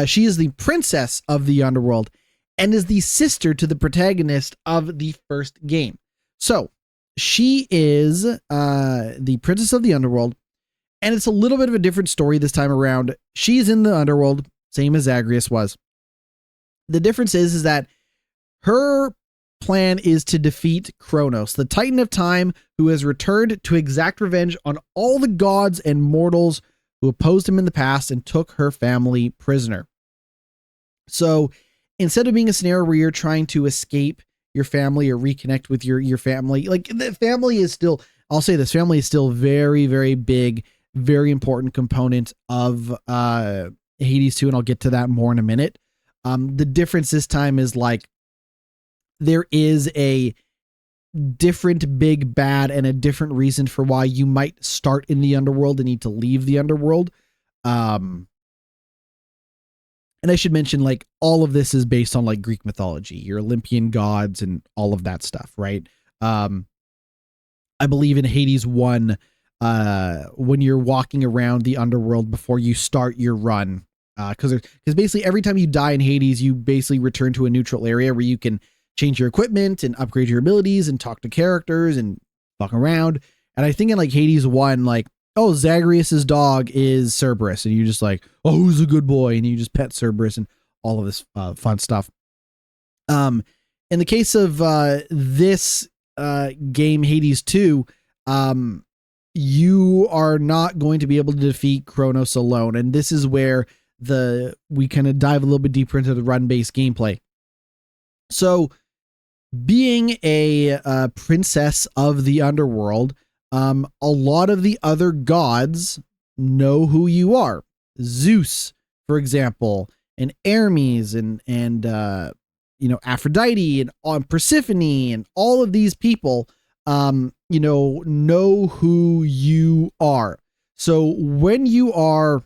She is the princess of the underworld and is the sister to the protagonist of the first game. So she is the princess of the underworld, and it's a little bit of a different story this time around. She's in the underworld, same as Zagreus was. The difference is that her plan is to defeat Kronos, the Titan of Time, who has returned to exact revenge on all the gods and mortals who opposed him in the past and took her family prisoner. So instead of being a scenario where you're trying to escape your family or reconnect with your family, like the family is still, I'll say this, family is still very, very big, very important component of Hades 2, and I'll get to that more in a minute. The difference this time is like, there is a different big bad and a different reason for why you might start in the underworld and need to leave the underworld. And I should mention, like, all of this is based on like Greek mythology, your Olympian gods and all of that stuff, right? I believe in Hades 1, when you're walking around the underworld before you start your run, because basically every time you die in Hades, you basically return to a neutral area where you can change your equipment and upgrade your abilities and talk to characters and fuck around. And I think in like Hades 1, like, oh, Zagreus's dog is Cerberus, and you just like, oh, who's a good boy? And you just pet Cerberus and all of this fun stuff. In the case of this game, Hades 2, you are not going to be able to defeat Kronos alone. And this is where we kind of dive a little bit deeper into the run-based gameplay. So being a princess of the underworld, a lot of the other gods know who you are. Zeus, for example, and Hermes and Aphrodite and Persephone and all of these people, know who you are. So when you are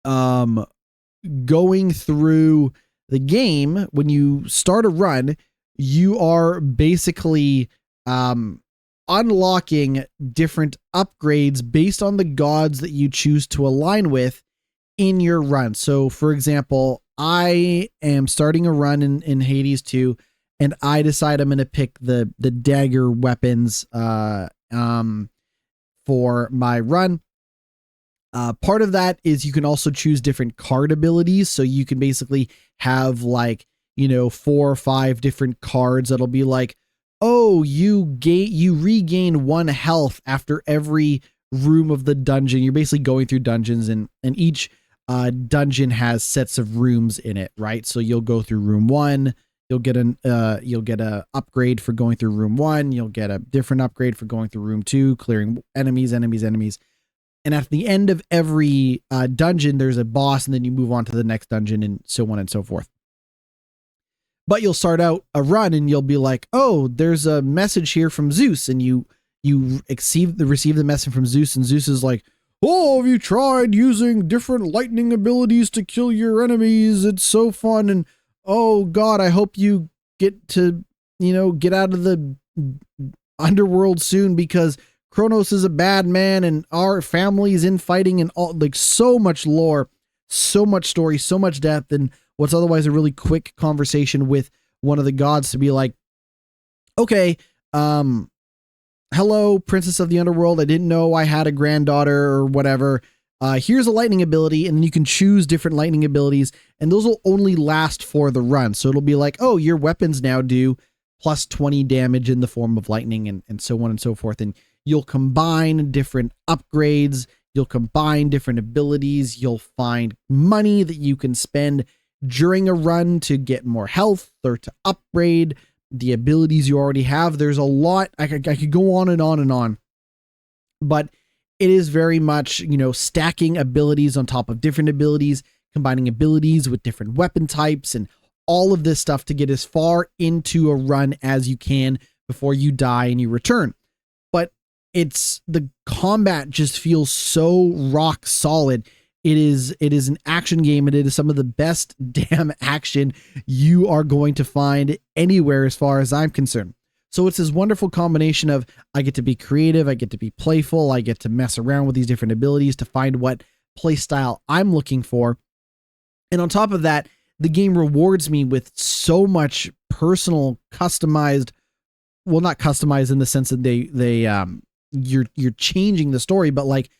going through the game, when you start a run, you are basically unlocking different upgrades based on the gods that you choose to align with in your run. So, for example, I am starting a run in Hades 2, and I decide I'm going to pick the dagger weapons for my run. Part of that is you can also choose different card abilities. So you can basically have like, 4 or 5 different cards that'll be like, oh, you regain 1 health after every room of the dungeon. You're basically going through dungeons, and each dungeon has sets of rooms in it, right? So you'll go through room 1, you'll get a upgrade for going through room 1, you'll get a different upgrade for going through room 2, clearing enemies. And at the end of every dungeon, there's a boss, and then you move on to the next dungeon, and so on and so forth. But you'll start out a run and you'll be like, oh, there's a message here from Zeus, and you receive the message from Zeus, and Zeus is like, oh, have you tried using different lightning abilities to kill your enemies? It's so fun. And oh God, I hope you get to, get out of the underworld soon, because Kronos is a bad man and our family's infighting, and all, like, so much lore, so much story, so much depth, and what's otherwise a really quick conversation with one of the gods to be like, okay, hello, princess of the underworld. I didn't know I had a granddaughter or whatever. Here's a lightning ability, and then you can choose different lightning abilities, and those will only last for the run. So it'll be like, oh, your weapons now do plus 20 damage in the form of lightning, and so on and so forth. And you'll combine different upgrades. You'll combine different abilities. You'll find money that you can spend during a run to get more health or to upgrade the abilities you already have. There's a lot. I could go on and on and on, but it is very much, stacking abilities on top of different abilities, combining abilities with different weapon types, and all of this stuff to get as far into a run as you can before you die and you return. But the combat just feels so rock solid. It is an action game, and it is some of the best damn action you are going to find anywhere as far as I'm concerned. So it's this wonderful combination of, I get to be creative, I get to be playful, I get to mess around with these different abilities to find what play style I'm looking for. And on top of that, the game rewards me with so much personal, customized, well, not customized in the sense that you're changing the story, but like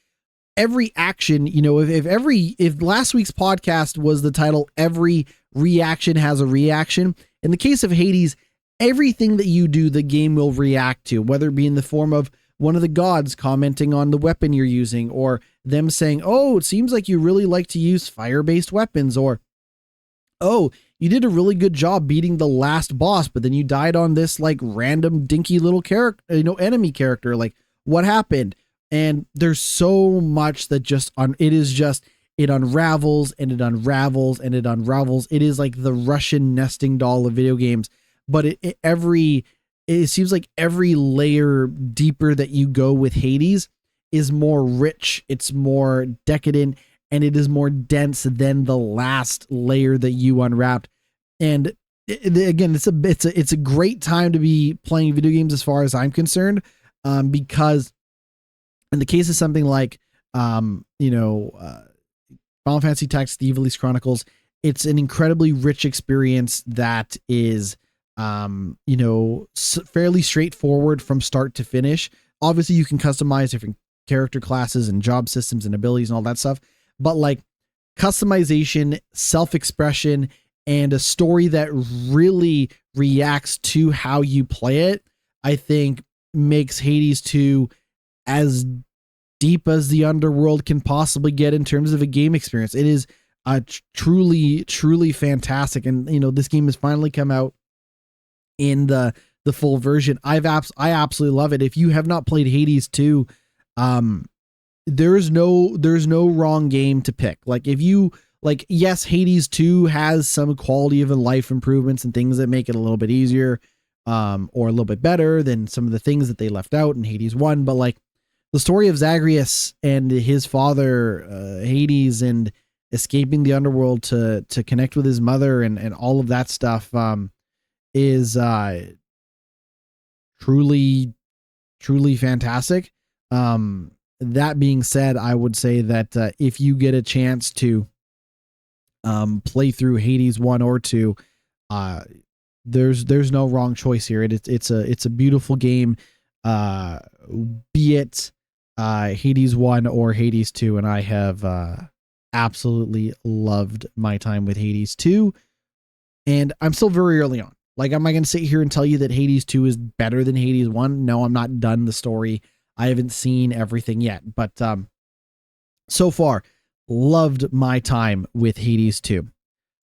every action, if last week's podcast was the title, every reaction has a reaction. In the case of Hades, everything that you do, the game will react to, whether it be in the form of one of the gods commenting on the weapon you're using, or them saying, oh, it seems like you really like to use fire-based weapons, or, oh, you did a really good job beating the last boss, but then you died on this like random dinky little character, enemy character. Like, what happened? And there's so much that it unravels and it unravels and it unravels. It is like the Russian nesting doll of video games, but it seems like every layer deeper that you go with Hades is more rich. It's more decadent, and it is more dense than the last layer that you unwrapped. And again, it's a great time to be playing video games as far as I'm concerned, because in the case of something like, Final Fantasy Tactics, the Ivalice Chronicles, it's an incredibly rich experience that is, fairly straightforward from start to finish. Obviously, you can customize different character classes and job systems and abilities and all that stuff, but like customization, self-expression, and a story that really reacts to how you play it, I think makes Hades 2 as deep as the underworld can possibly get in terms of a game experience. It is truly, truly fantastic. And, this game has finally come out in the full version. I absolutely love it. If you have not played Hades 2, there's no wrong game to pick. Like, if you like, yes, Hades 2 has some quality of life improvements and things that make it a little bit easier, or a little bit better than some of the things that they left out in Hades 1. But like the story of Zagreus and his father, Hades, and escaping the underworld to connect with his mother and all of that stuff, is truly, truly fantastic. That being said, I would say that if you get a chance to play through Hades 1 or 2, there's no wrong choice here. It's a beautiful game, be it Hades 1 or Hades 2, and I have absolutely loved my time with Hades 2, and I'm still very early on. Like, am I going to sit here and tell you that Hades 2 is better than Hades 1? No, I'm not done the story. I haven't seen everything yet, but so far, Loved my time with Hades 2.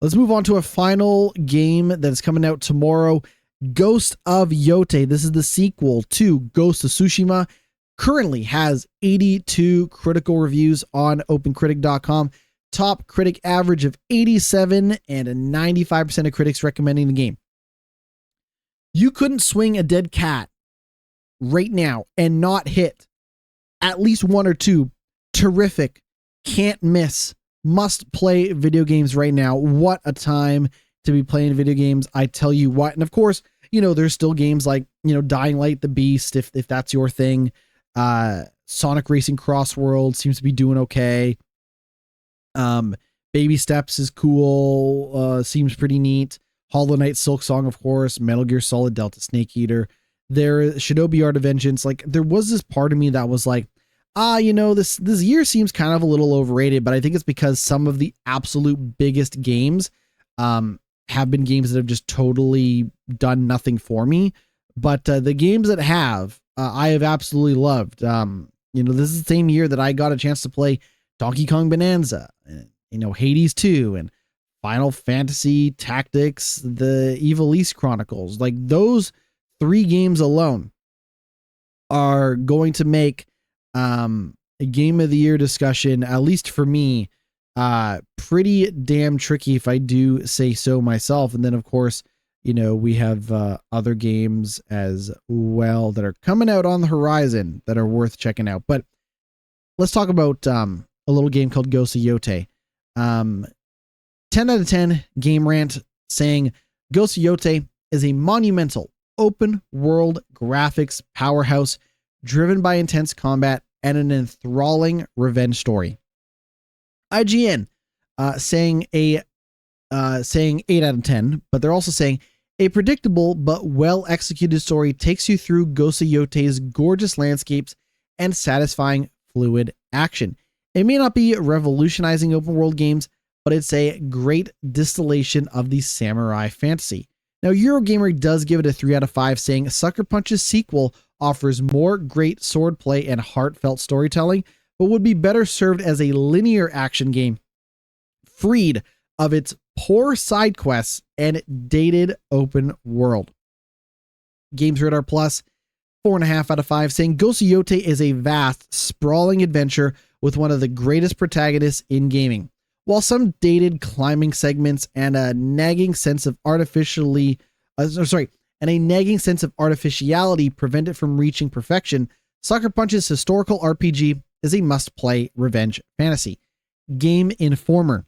Let's move on to a final game that's coming out tomorrow. Ghost of Yotei. This is the sequel to Ghost of Tsushima. Currently has 82 critical reviews on opencritic.com. Top critic average of 87 and a 95% of critics recommending the game. You couldn't swing a dead cat right now and not hit at least one or two terrific, can't miss, must play video games right now. What a time to be playing video games. I tell you what. And of course, there's still games like, Dying Light the Beast, if that's your thing. Sonic Racing Cross World seems to be doing okay. Baby Steps is cool. Seems pretty neat. Hollow Knight Silk Song, of course. Metal Gear Solid Delta Snake Eater. There, Shinobi Art of Vengeance. Like, there was this part of me that was like, this year seems kind of a little overrated, but I think it's because some of the absolute biggest games have been games that have just totally done nothing for me. But the games that have, I have absolutely loved. This is the same year that I got a chance to play Donkey Kong Bonanza, and, Hades 2, and Final Fantasy Tactics, the Ivalice Chronicles. Like, those 3 games alone are going to make a game of the year discussion, at least for me, pretty damn tricky, if I do say so myself. And then, of course, we have other games as well that are coming out on the horizon that are worth checking out. But let's talk about a little game called Ghost of Yotei. 10 out of 10 Game Rant saying Ghost of Yotei is a monumental open world graphics powerhouse driven by intense combat and an enthralling revenge story. IGN saying 8 out of 10, but they're also saying a predictable but well executed story takes you through Ghost of Yotei's gorgeous landscapes and satisfying fluid action. It may not be revolutionizing open world games, but it's a great distillation of the samurai fantasy. Now, Eurogamer does give it a 3 out of 5, saying Sucker Punch's sequel offers more great swordplay and heartfelt storytelling, but would be better served as a linear action game, freed of its poor side quests and dated open world. Games Radar Plus, 4.5 out of 5, saying Ghost of Yotei is a vast, sprawling adventure with one of the greatest protagonists in gaming. While some dated climbing segments and a nagging sense of artificiality prevent it from reaching perfection, Sucker Punch's historical RPG is a must-play revenge fantasy. Game Informer,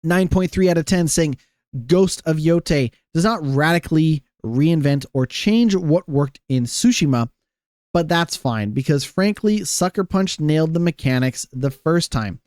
9.3 out of 10, saying Ghost of Yotei does not radically reinvent or change what worked in Tsushima, but that's fine because frankly, Sucker Punch nailed the mechanics the first time.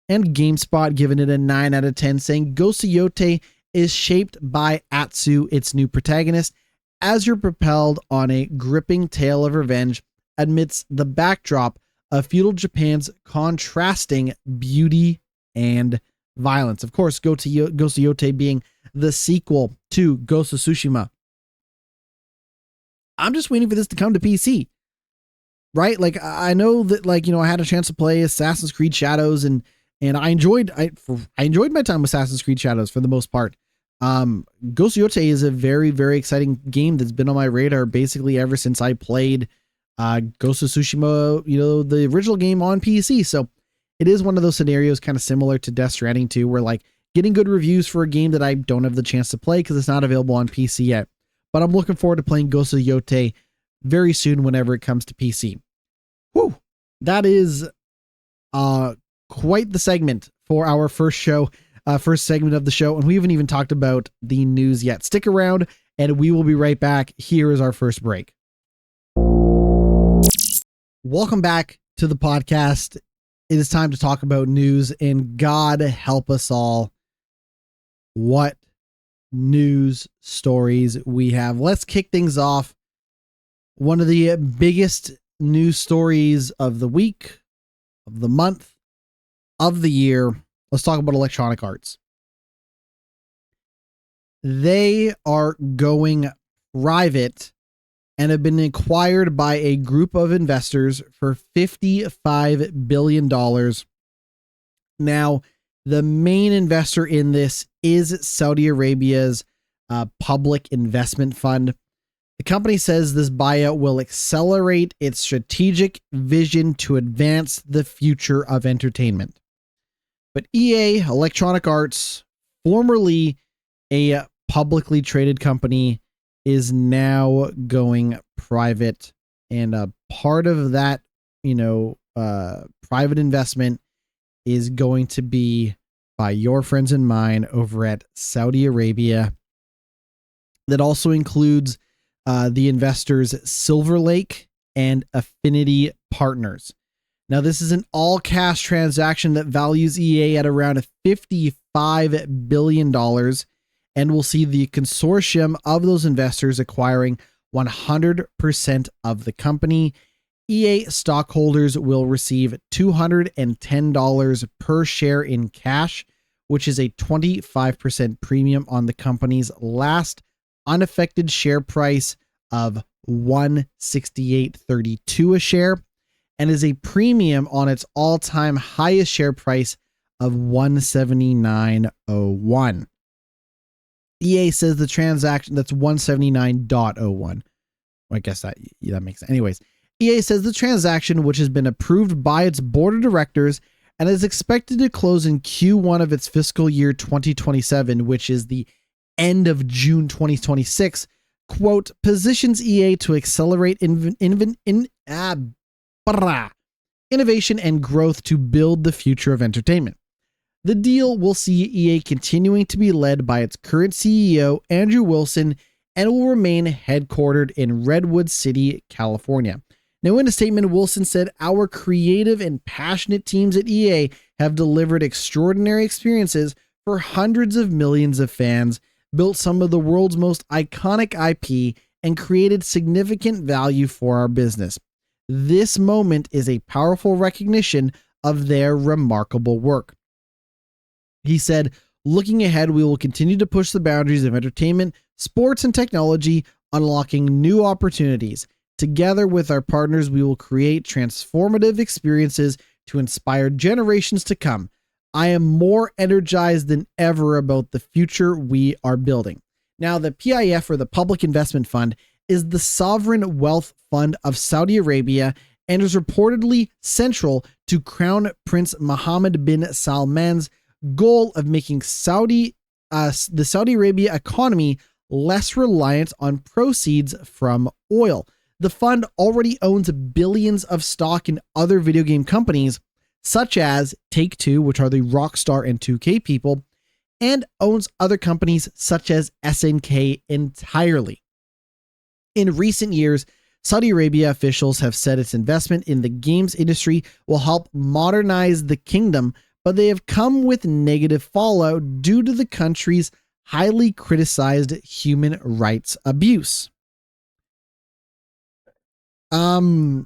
And GameSpot giving it a 9 out of 10, saying Ghost of Yotei is shaped by Atsu, its new protagonist, as you're propelled on a gripping tale of revenge amidst the backdrop of feudal Japan's contrasting beauty and violence. Of course, Ghost of Yotei being the sequel to Ghost of Tsushima. I'm just waiting for this to come to PC, right? Like, I know that, I had a chance to play Assassin's Creed Shadows, and I enjoyed my time with Assassin's Creed Shadows for the most part. Ghost of Yotei is a very, very exciting game that's been on my radar basically ever since I played Ghost of Tsushima, the original game on PC. So it is one of those scenarios kind of similar to Death Stranding 2, where getting good reviews for a game that I don't have the chance to play because it's not available on PC yet. But I'm looking forward to playing Ghost of Yotei very soon whenever it comes to PC. Whew, that is quite the segment for our first segment of the show, and we haven't even talked about the news yet. Stick around, and we will be right back. Here is our first break. Welcome back to the podcast. It is time to talk about news, and God help us all, what news stories we have. Let's kick things off. One of the biggest news stories of the week, of the month, of the year. Let's talk about Electronic Arts. They are going private and have been acquired by a group of investors for $55 billion Now, the main investor in this is Saudi Arabia's public investment fund. The company says this buyout will accelerate its strategic vision to advance the future of entertainment. But EA, Electronic Arts, formerly a publicly traded company, is now going private. And a part of that, private investment is going to be by your friends and mine over at Saudi Arabia. That also includes the investors Silver Lake and Affinity Partners. Now, this is an all-cash transaction that values EA at around $55 billion and will see the consortium of those investors acquiring 100% of the company. EA stockholders will receive $210 per share in cash, which is a 25% premium on the company's last unaffected share price of $168.32 a share, and is a premium on its all-time highest share price of $179.01. EA says the transaction, that's 179.01. I guess that makes sense. Anyways, EA says the transaction, which has been approved by its board of directors and is expected to close in Q1 of its fiscal year 2027, which is the end of June 2026, quote, positions EA to accelerate innovation and growth to build the future of entertainment. The deal will see EA continuing to be led by its current CEO, Andrew Wilson, and will remain headquartered in Redwood City, California. Now, in a statement, Wilson said, "Our creative and passionate teams at EA have delivered extraordinary experiences for hundreds of millions of fans, built some of the world's most iconic IP, and created significant value for our business. This moment is a powerful recognition of their remarkable work." He said, "Looking ahead, we will continue to push the boundaries of entertainment, sports, and technology, unlocking new opportunities. Together with our partners, we will create transformative experiences to inspire generations to come. I am more energized than ever about the future we are building." Now, the PIF, or the Public Investment Fund, is the sovereign wealth fund of Saudi Arabia and is reportedly central to Crown Prince Mohammed bin Salman's goal of making the Saudi Arabia economy less reliant on proceeds from oil. The fund already owns billions of stock in other video game companies, such as Take-Two, which are the Rockstar and 2K people, and owns other companies such as SNK entirely. In recent years, Saudi Arabia officials have said its investment in the games industry will help modernize the kingdom, but they have come with negative fallout due to the country's highly criticized human rights abuse. If you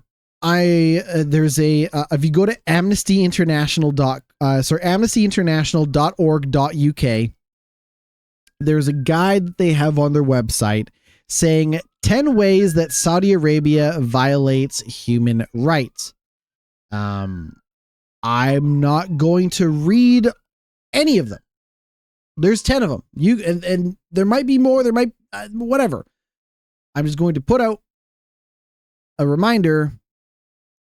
go to amnestyinternational.org.uk, there's a guide that they have on their website saying 10 ways that Saudi Arabia violates human rights. I'm not going to read any of them. There's 10 of them. And there might be more, there might, whatever. I'm just going to put out a reminder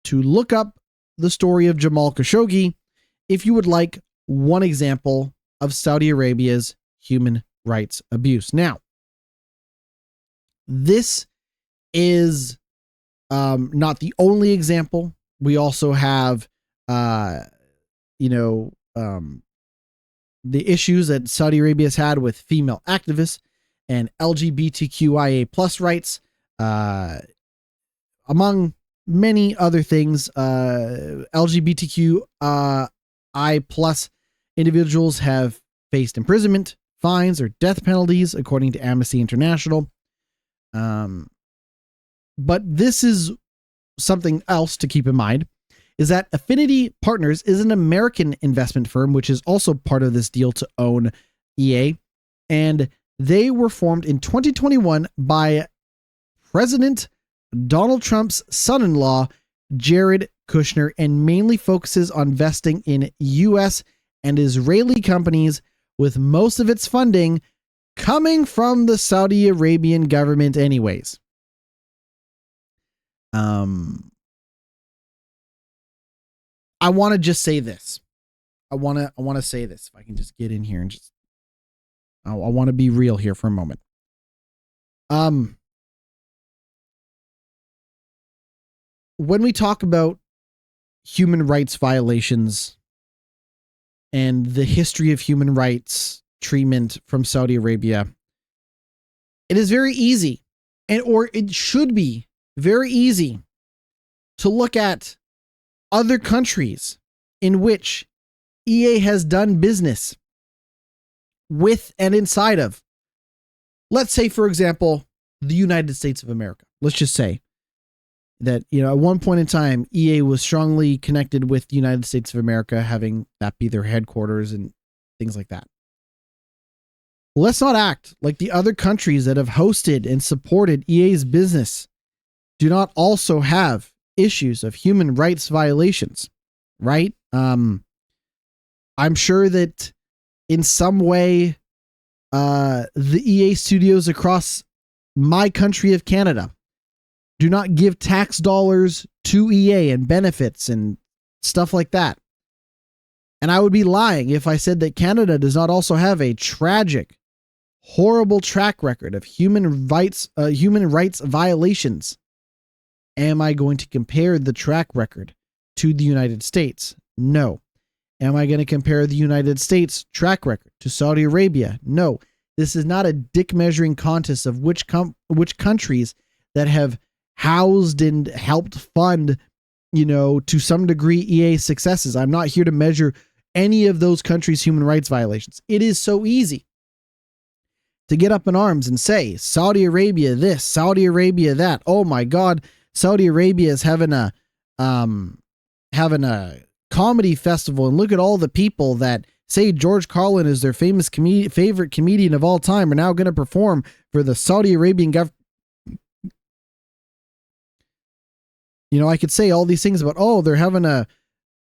to look up the story of Jamal Khashoggi if you would like one example of Saudi Arabia's human rights abuse. Now, this is not the only example. We also have, the issues that Saudi Arabia has had with female activists and LGBTQIA plus rights, among many other things. LGBTQI plus individuals have faced imprisonment, fines, or death penalties, according to Amnesty International. But this is something else to keep in mind, is that Affinity Partners is an American investment firm, which is also part of this deal to own EA. And they were formed in 2021 by President Donald Trump's son-in-law, Jared Kushner and mainly focuses on investing in U.S. and Israeli companies, with most of its funding coming from the Saudi Arabian government anyways. I want to just say this. I want to say this. If I can just get in here and just, I want to be real here for a moment. When we talk about human rights violations and the history of human rights treatment from Saudi Arabia, it is very easy, or it should be very easy, to look at other countries in which EA has done business with and inside of. Let's say, for example, the United States of America. Let's just say that, at one point in time, EA was strongly connected with the United States of America, having that be their headquarters and things like that. Let's not act like the other countries that have hosted and supported EA's business do not also have issues of human rights violations, right? I'm sure that in some way, the EA studios across my country of Canada do not give tax dollars to EA and benefits and stuff like that. And I would be lying if I said that Canada does not also have a tragic, horrible track record of human rights violations. Am I going to compare the track record to the United States? No. Am I going to compare the United States track record to Saudi Arabia? No. This is not a dick measuring contest of which countries that have housed and helped fund, to some degree, EA successes. I'm not here to measure any of those countries' human rights violations. It is so easy to get up in arms and say, Saudi Arabia this, Saudi Arabia that. Oh my God, Saudi Arabia is having a comedy festival, and look at all the people that say George Carlin is their favorite comedian of all time are now going to perform for the Saudi Arabian government. I could say all these things about, they're having a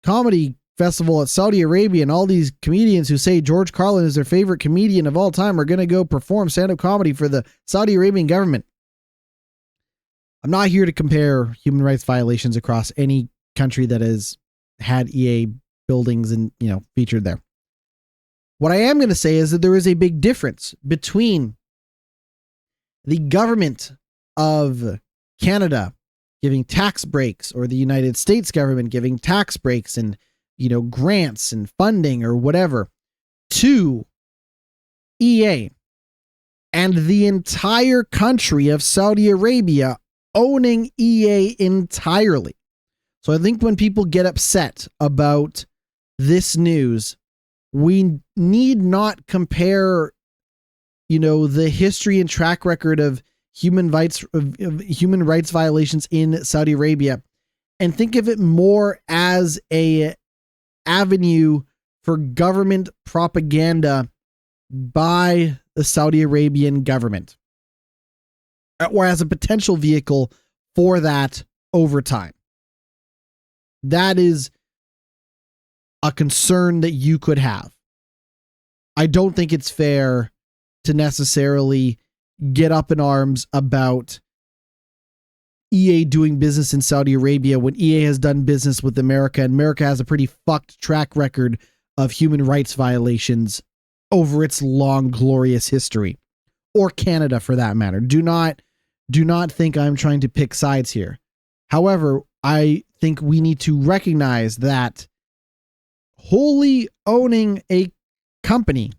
comedy festival at Saudi Arabia, and all these comedians who say George Carlin is their favorite comedian of all time are going to go perform stand-up comedy for the Saudi Arabian government. I'm not here to compare human rights violations across any country that has had EA buildings and, featured there. What I am going to say is that there is a big difference between the government of Canada giving tax breaks, or the United States government giving tax breaks and, grants and funding or whatever, to EA and the entire country of Saudi Arabia owning EA entirely. So I think when people get upset about this news, we need not compare, the history and track record of human rights violations in Saudi Arabia, and think of it more as a avenue for government propaganda by the Saudi Arabian government, or as a potential vehicle for that over time. That is a concern that you could have. I don't think it's fair to necessarily get up in arms about EA doing business in Saudi Arabia when EA has done business with America, and America has a pretty fucked track record of human rights violations over its long, glorious history, or Canada for that matter. Do not think I'm trying to pick sides here. However, I think we need to recognize that wholly owning a company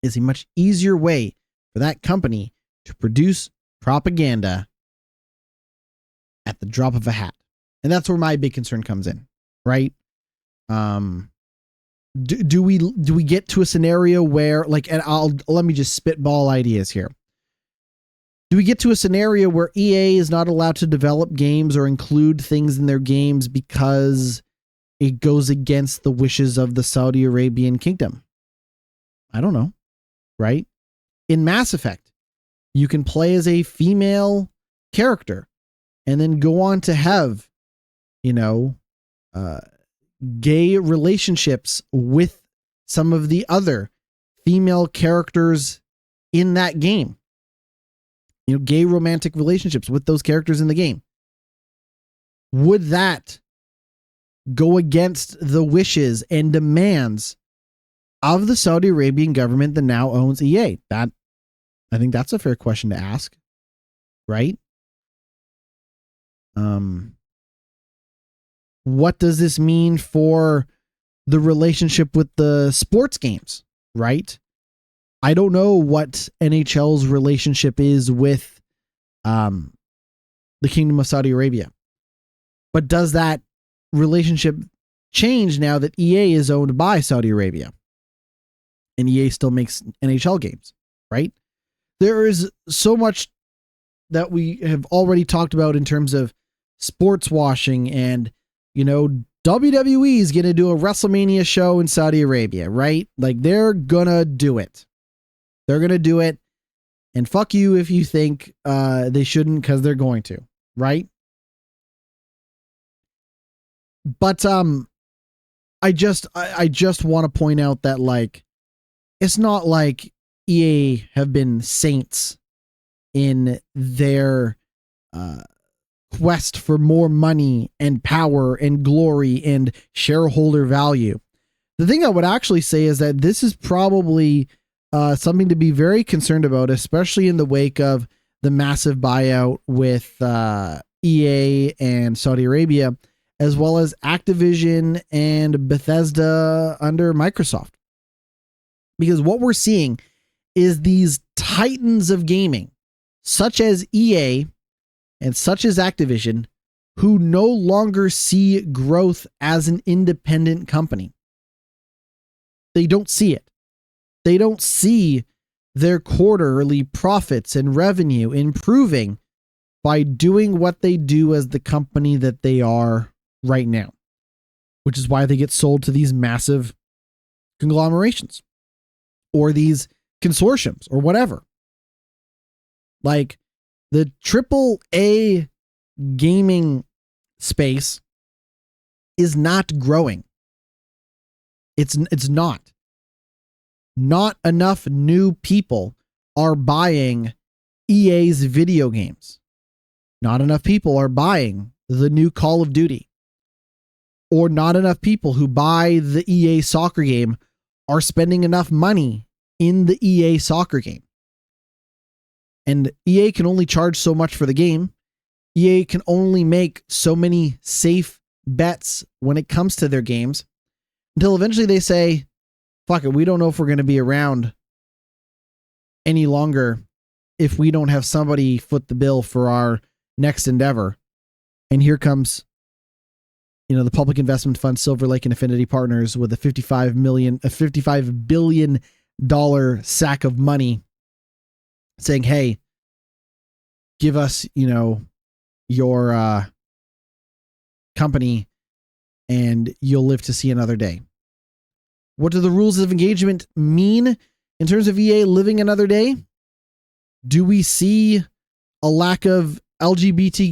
is a much easier way for that company to produce propaganda at the drop of a hat. And that's where my big concern comes in, right? Do we get to a scenario where, let me just spitball ideas here. Do we get to a scenario where EA is not allowed to develop games or include things in their games because it goes against the wishes of the Saudi Arabian kingdom? I don't know, right? In Mass Effect, you can play as a female character and then go on to have, gay relationships with some of the other female characters in that game. Gay romantic relationships with those characters in the game. Would that go against the wishes and demands of the Saudi Arabian government that now owns EA? I think that's a fair question to ask, right? What does this mean for the relationship with the sports games, right? I don't know what NHL's relationship is with the Kingdom of Saudi Arabia. But does that relationship change now that EA is owned by Saudi Arabia? And EA still makes NHL games, right? There is so much that we have already talked about in terms of sports washing, and, WWE is going to do a WrestleMania show in Saudi Arabia, right? Like, they're going to do it. They're going to do it. And fuck you if you think they shouldn't, because they're going to, right? But I just want to point out that, like, it's not like EA have been saints in their quest for more money and power and glory and shareholder value. The thing I would actually say is that this is probably something to be very concerned about, especially in the wake of the massive buyout with EA and Saudi Arabia, as well as Activision and Bethesda under Microsoft. Because what we're seeing is these titans of gaming, such as EA and such as Activision, who no longer see growth as an independent company. They don't see it. They don't see their quarterly profits and revenue improving by doing what they do as the company that they are right now, which is why they get sold to these massive conglomerations or these consortiums or whatever. Like, the AAA gaming space is not growing. It's not. Not enough new people are buying EA's video games. Not enough people are buying the new Call of Duty. Or not enough people who buy the EA soccer game are spending enough money in the EA soccer game. And EA can only charge so much for the game. EA can only make so many safe bets when it comes to their games until eventually they say, fuck it, we don't know if we're going to be around any longer if we don't have somebody foot the bill for our next endeavor. And here comes, the public investment fund Silver Lake and Affinity Partners with a $55 billion sack of money saying, hey, give us, your company and you'll live to see another day. What do the rules of engagement mean in terms of EA living another day? Do we see a lack of LGBTQIA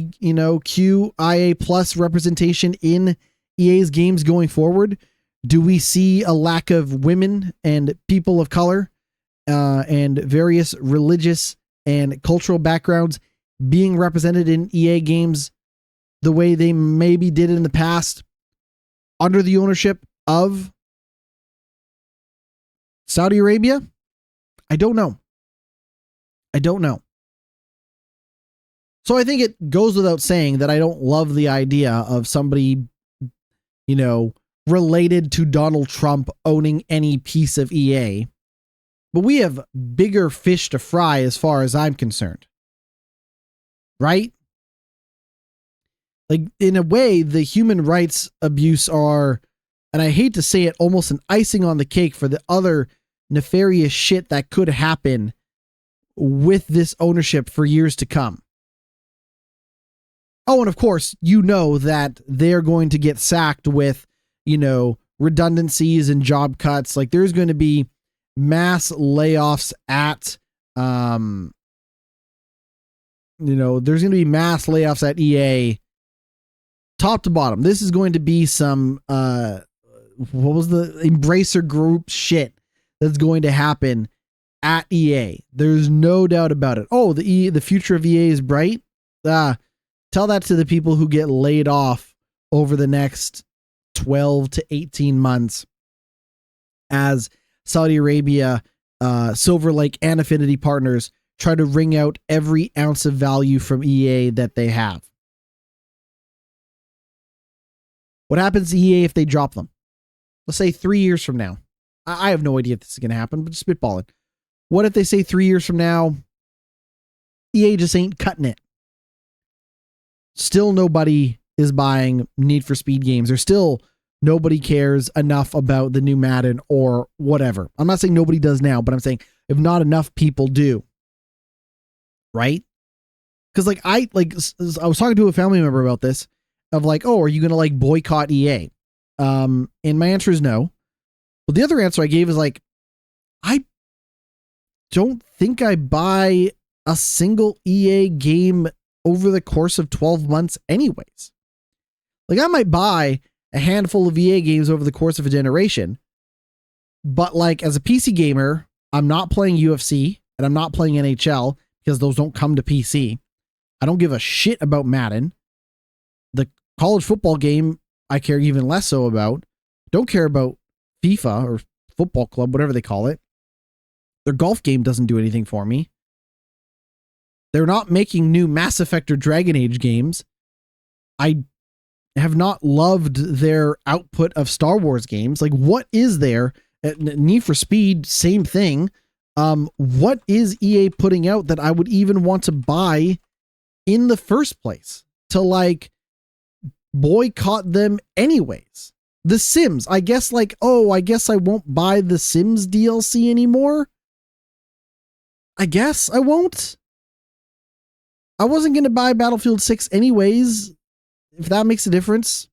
plus representation in EA's games going forward? Do we see a lack of women and people of color and various religious and cultural backgrounds being represented in EA games the way they maybe did in the past under the ownership of Saudi Arabia? I don't know. So I think it goes without saying that I don't love the idea of somebody, related to Donald Trump owning any piece of EA. But we have bigger fish to fry as far as I'm concerned. Right? Like, in a way, the human rights abuse are, and I hate to say it, almost an icing on the cake for the other nefarious shit that could happen with this ownership for years to come. Oh, and of course, that they're going to get sacked with, redundancies and job cuts. Like, there's going to be mass layoffs at, there's going to be mass layoffs at EA top to bottom, this is going to be some, what was the Embracer Group shit that's going to happen at EA. There's no doubt about it. Oh, the future of EA is bright. Tell that to the people who get laid off over the next 12 to 18 months as Saudi Arabia, Silver Lake, and Affinity Partners try to wring out every ounce of value from EA that they have. What happens to EA if they drop them? Let's say 3 years from now. I have no idea if this is going to happen, but just spitballing. What if they say 3 years from now, EA just ain't cutting it? Still nobody is buying Need for Speed games, or still nobody cares enough about the new Madden or whatever. I'm not saying nobody does now, but I'm saying if not enough people do, right? Because I was talking to a family member about this, of like, oh, are you going to like boycott EA? And my answer is no. But the other answer I gave is like, I don't think I buy a single EA game over the course of 12 months anyways. Like, I might buy a handful of EA games over the course of a generation, but like as a PC gamer, I'm not playing UFC and I'm not playing NHL because those don't come to PC. I don't give a shit about Madden. The college football game, I care even less so about. Don't care about FIFA or football club, whatever they call it. Their golf game doesn't do anything for me. They're not making new Mass Effect or Dragon Age games. I have not loved their output of Star Wars games. Like, what is there? Need for Speed, same thing. What is EA putting out that I would even want to buy in the first place to like boycott them anyways? The Sims, I guess, like, oh, I guess I won't buy the Sims DLC anymore. I guess I won't. I wasn't going to buy Battlefield 6 anyways, if that makes a difference.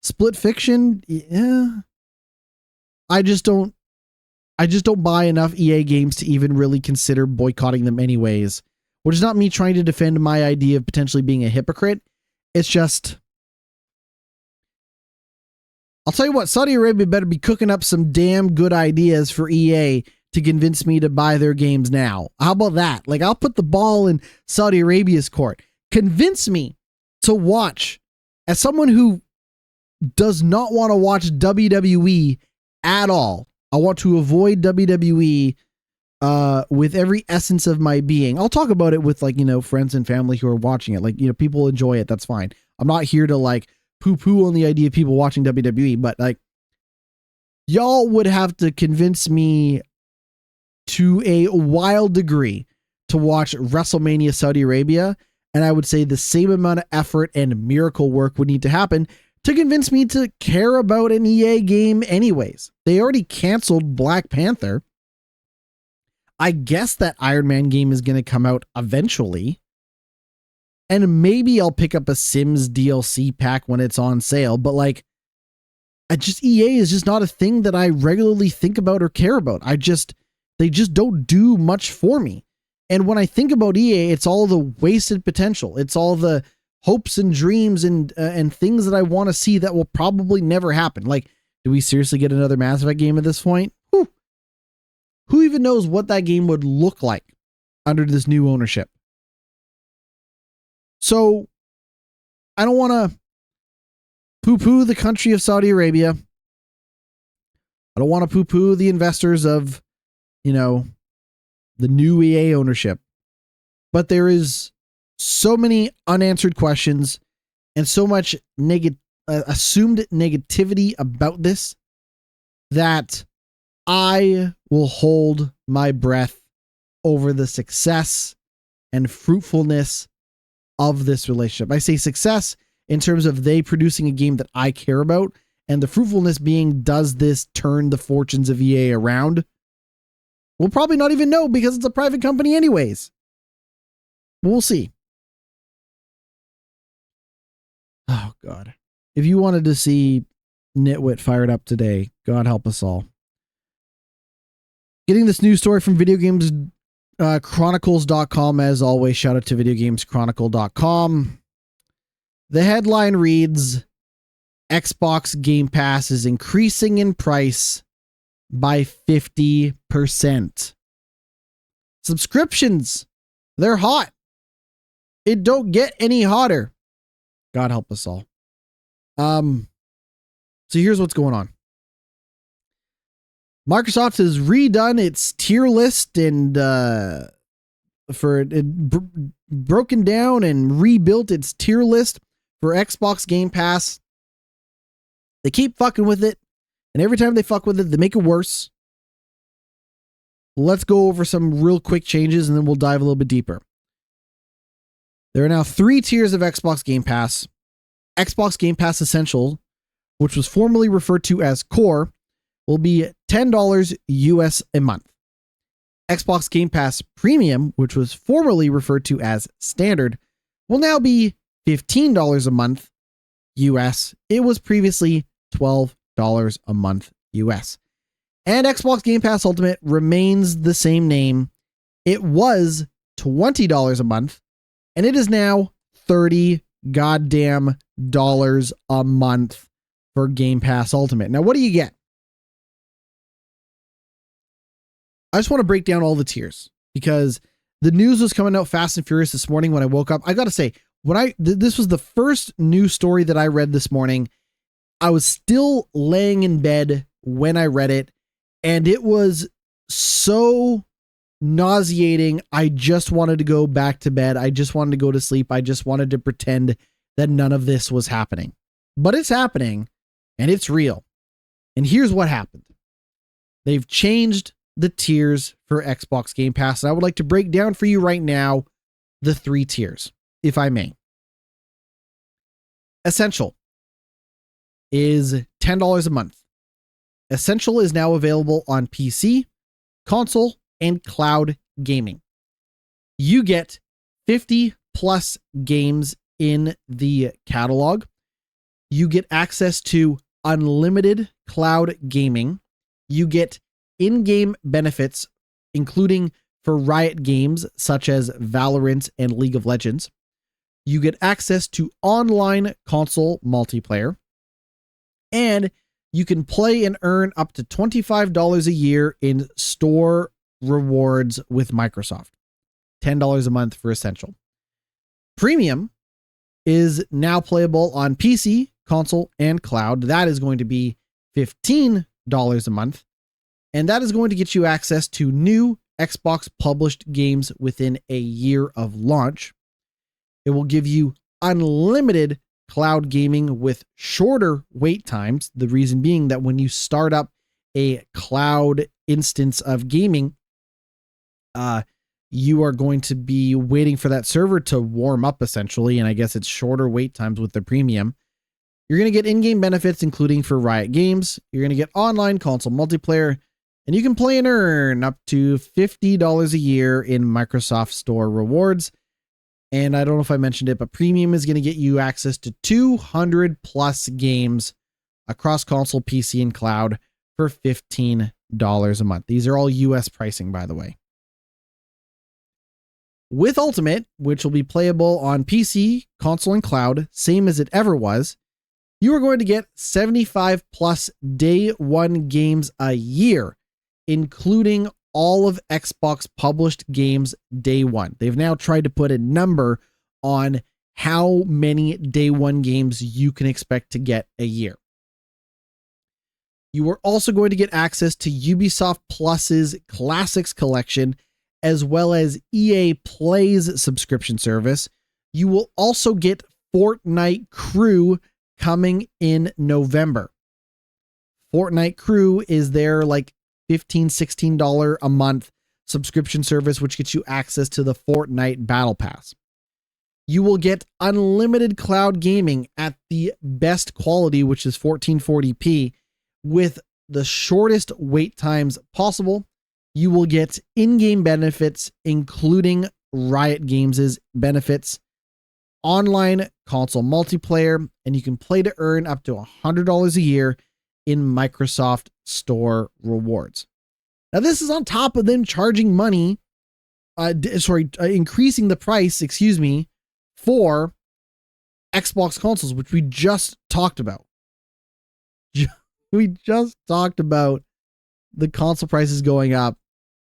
Split Fiction, yeah. I just don't buy enough EA games to even really consider boycotting them anyways, which is not me trying to defend my idea of potentially being a hypocrite. It's just, I'll tell you what, Saudi Arabia better be cooking up some damn good ideas for EA to convince me to buy their games now. How about that? Like, I'll put the ball in Saudi Arabia's court. Convince me to watch, as someone who does not want to watch WWE at all. I want to avoid WWE with every essence of my being. I'll talk about it with, like, you know, friends and family who are watching it. Like, you know, people enjoy it. That's fine. I'm not here to like poo-poo on the idea of people watching WWE, but like, y'all would have to convince me to a wild degree to watch WrestleMania Saudi Arabia, and I would say the same amount of effort and miracle work would need to happen to convince me to care about an EA game anyways. They already canceled Black Panther. I guess that Iron Man game is going to come out eventually, and maybe I'll pick up a Sims DLC pack when it's on sale, but like, EA is just not a thing that I regularly think about or care about. They just don't do much for me. And when I think about EA, it's all the wasted potential. It's all the hopes and dreams and things that I want to see that will probably never happen. Like, do we seriously get another Mass Effect game at this point? Who even knows what that game would look like under this new ownership? So I don't want to poo-poo the country of Saudi Arabia. I don't want to poo-poo the investors of, you know, the new EA ownership. But there is so many unanswered questions and so much assumed negativity about this that I will hold my breath over the success and fruitfulness of this relationship. I say success in terms of they producing a game that I care about, and the fruitfulness being, does this turn the fortunes of EA around? We'll probably not even know because it's a private company anyways. We'll see. Oh, God. If you wanted to see GnittWitt fired up today, God help us all. Getting this news story from Video Games Chronicles.com, as always. Shout out to videogameschronicle.com. The headline reads, Xbox Game Pass is increasing in price by 50%. Subscriptions, they're hot. It don't get any hotter. God help us all. So here's what's going on. Microsoft has redone its tier list and broken down and rebuilt its tier list for Xbox Game Pass. They keep fucking with it, and every time they fuck with it, they make it worse. Let's go over some real quick changes, and then we'll dive a little bit deeper. There are now 3 tiers of Xbox Game Pass. Xbox Game Pass Essential, which was formerly referred to as Core, will be $10 US a month. Xbox Game Pass Premium, which was formerly referred to as Standard, will now be $15 a month US. It was previously $12 a month US. And Xbox Game Pass Ultimate remains the same name. It was $20 a month, and it is now $30 goddamn dollars a month for Game Pass Ultimate. Now, what do you get? I just want to break down all the tiers because the news was coming out fast and furious this morning when I woke up. I got to say, this was the first news story that I read this morning. I was still laying in bed when I read it, and it was so nauseating. I just wanted to go back to bed. I just wanted to go to sleep. I just wanted to pretend that none of this was happening. But it's happening, and it's real. And here's what happened. They've changed the tiers for Xbox Game Pass, and I would like to break down for you right now the 3 tiers, if I may. Essential is $10 a month. Essential is now available on PC, console, and cloud gaming. You get 50 plus games in the catalog. You get access to unlimited cloud gaming. You get in-game benefits, including for Riot games such as Valorant and League of Legends. You get access to online console multiplayer. And you can play and earn up to $25 a year in store rewards with Microsoft. $10 a month for Essential. Premium is now playable on PC, console, and cloud. That is going to be $15 a month. And that is going to get you access to new Xbox published games within a year of launch. It will give you unlimited cloud gaming with shorter wait times. The reason being that when you start up a cloud instance of gaming, you are going to be waiting for that server to warm up essentially. And I guess it's shorter wait times with the premium. You're going to get in-game benefits, including for Riot games. You're going to get online console multiplayer, and you can play and earn up to $50 a year in Microsoft Store rewards. And I don't know if I mentioned it, but premium is going to get you access to 200 plus games across console, PC, and cloud for $15 a month. These are all US pricing, by the way. With Ultimate, which will be playable on PC, console, and cloud, same as it ever was, you are going to get 75 plus day one games a year, including all of Xbox published games day one. They've now tried to put a number on how many day one games you can expect to get a year. You are also going to get access to Ubisoft Plus's Classics Collection, as well as EA Play's subscription service. You will also get Fortnite Crew coming in November. Fortnite Crew is their like $15, $16 a month subscription service, which gets you access to the Fortnite Battle Pass. You will get unlimited cloud gaming at the best quality, which is 1440p, with the shortest wait times possible. You will get in-game benefits, including Riot Games' benefits, online console multiplayer, and you can play to earn up to $100 a year in Microsoft Store rewards. Now, this is on top of them charging money, increasing the price, for Xbox consoles, which we just talked about. We just talked about the console prices going up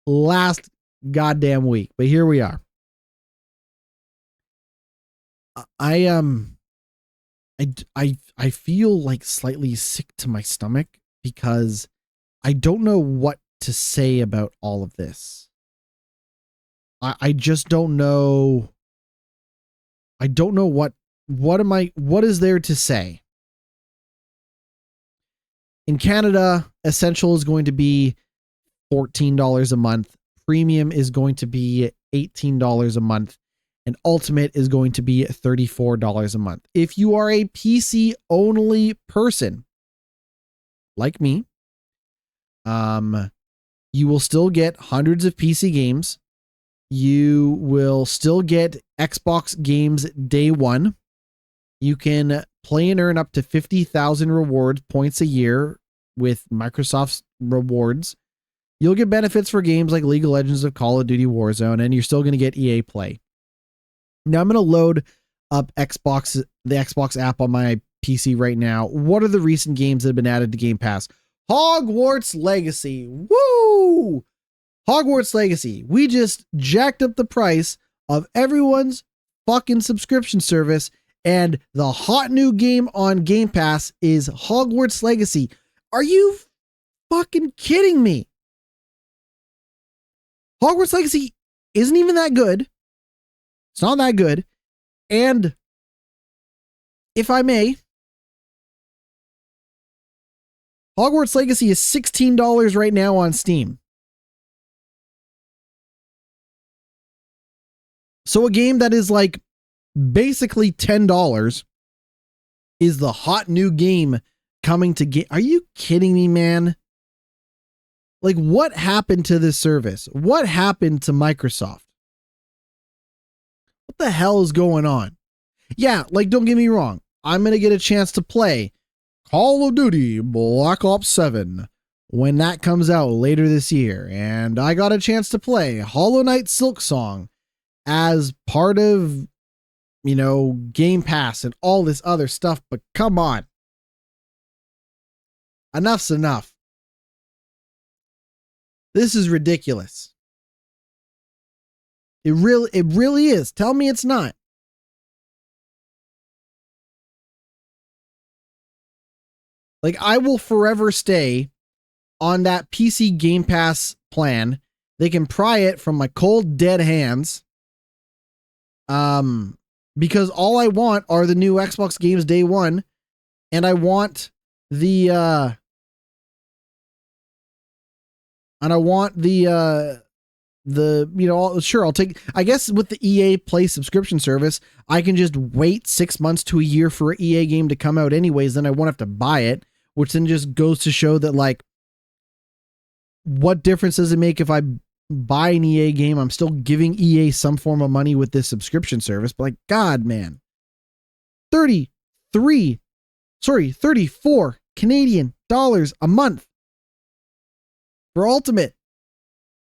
last goddamn week, but here we are. I feel like slightly sick to my stomach because I don't know what to say about all of this. I just don't know. I don't know what is there to say? In Canada, Essential is going to be $14 a month. Premium is going to be $18 a month. And Ultimate is going to be $34 a month. If you are a PC only person, like me, you will still get hundreds of PC games. You will still get Xbox games day one. You can play and earn up to 50,000 rewards points a year with Microsoft's rewards. You'll get benefits for games like League of Legends of Call of Duty Warzone, and you're still going to get EA Play. Now I'm going to load up the Xbox app on my PC right now. What are the recent games that have been added to Game Pass? Hogwarts Legacy. Woo! Hogwarts Legacy. We just jacked up the price of everyone's fucking subscription service, and the hot new game on Game Pass is Hogwarts Legacy. Are you fucking kidding me? Hogwarts Legacy isn't even that good. It's not that good. And if I may, Hogwarts Legacy is $16 right now on Steam. So a game that is like basically $10 is the hot new game coming to get. Are you kidding me, man? Like, what happened to this service? What happened to Microsoft? What the hell is going on? Yeah, like, don't get me wrong. I'm going to get a chance to play Call of Duty Black Ops 7 when that comes out later this year. And I got a chance to play Hollow Knight Silksong as part of, Game Pass and all this other stuff. But come on. Enough's enough. This is ridiculous. It really is. Tell me it's not. Like, I will forever stay on that PC Game Pass plan. They can pry it from my cold, dead hands. Because all I want are the new Xbox games day one. And I want the, sure, I'll take, I guess with the EA Play subscription service, I can just wait 6 months to a year for an EA game to come out anyways, then I won't have to buy it, which then just goes to show that, like, what difference does it make if I buy an EA game? I'm still giving EA some form of money with this subscription service, but like, God, man, 34 Canadian dollars a month for Ultimate.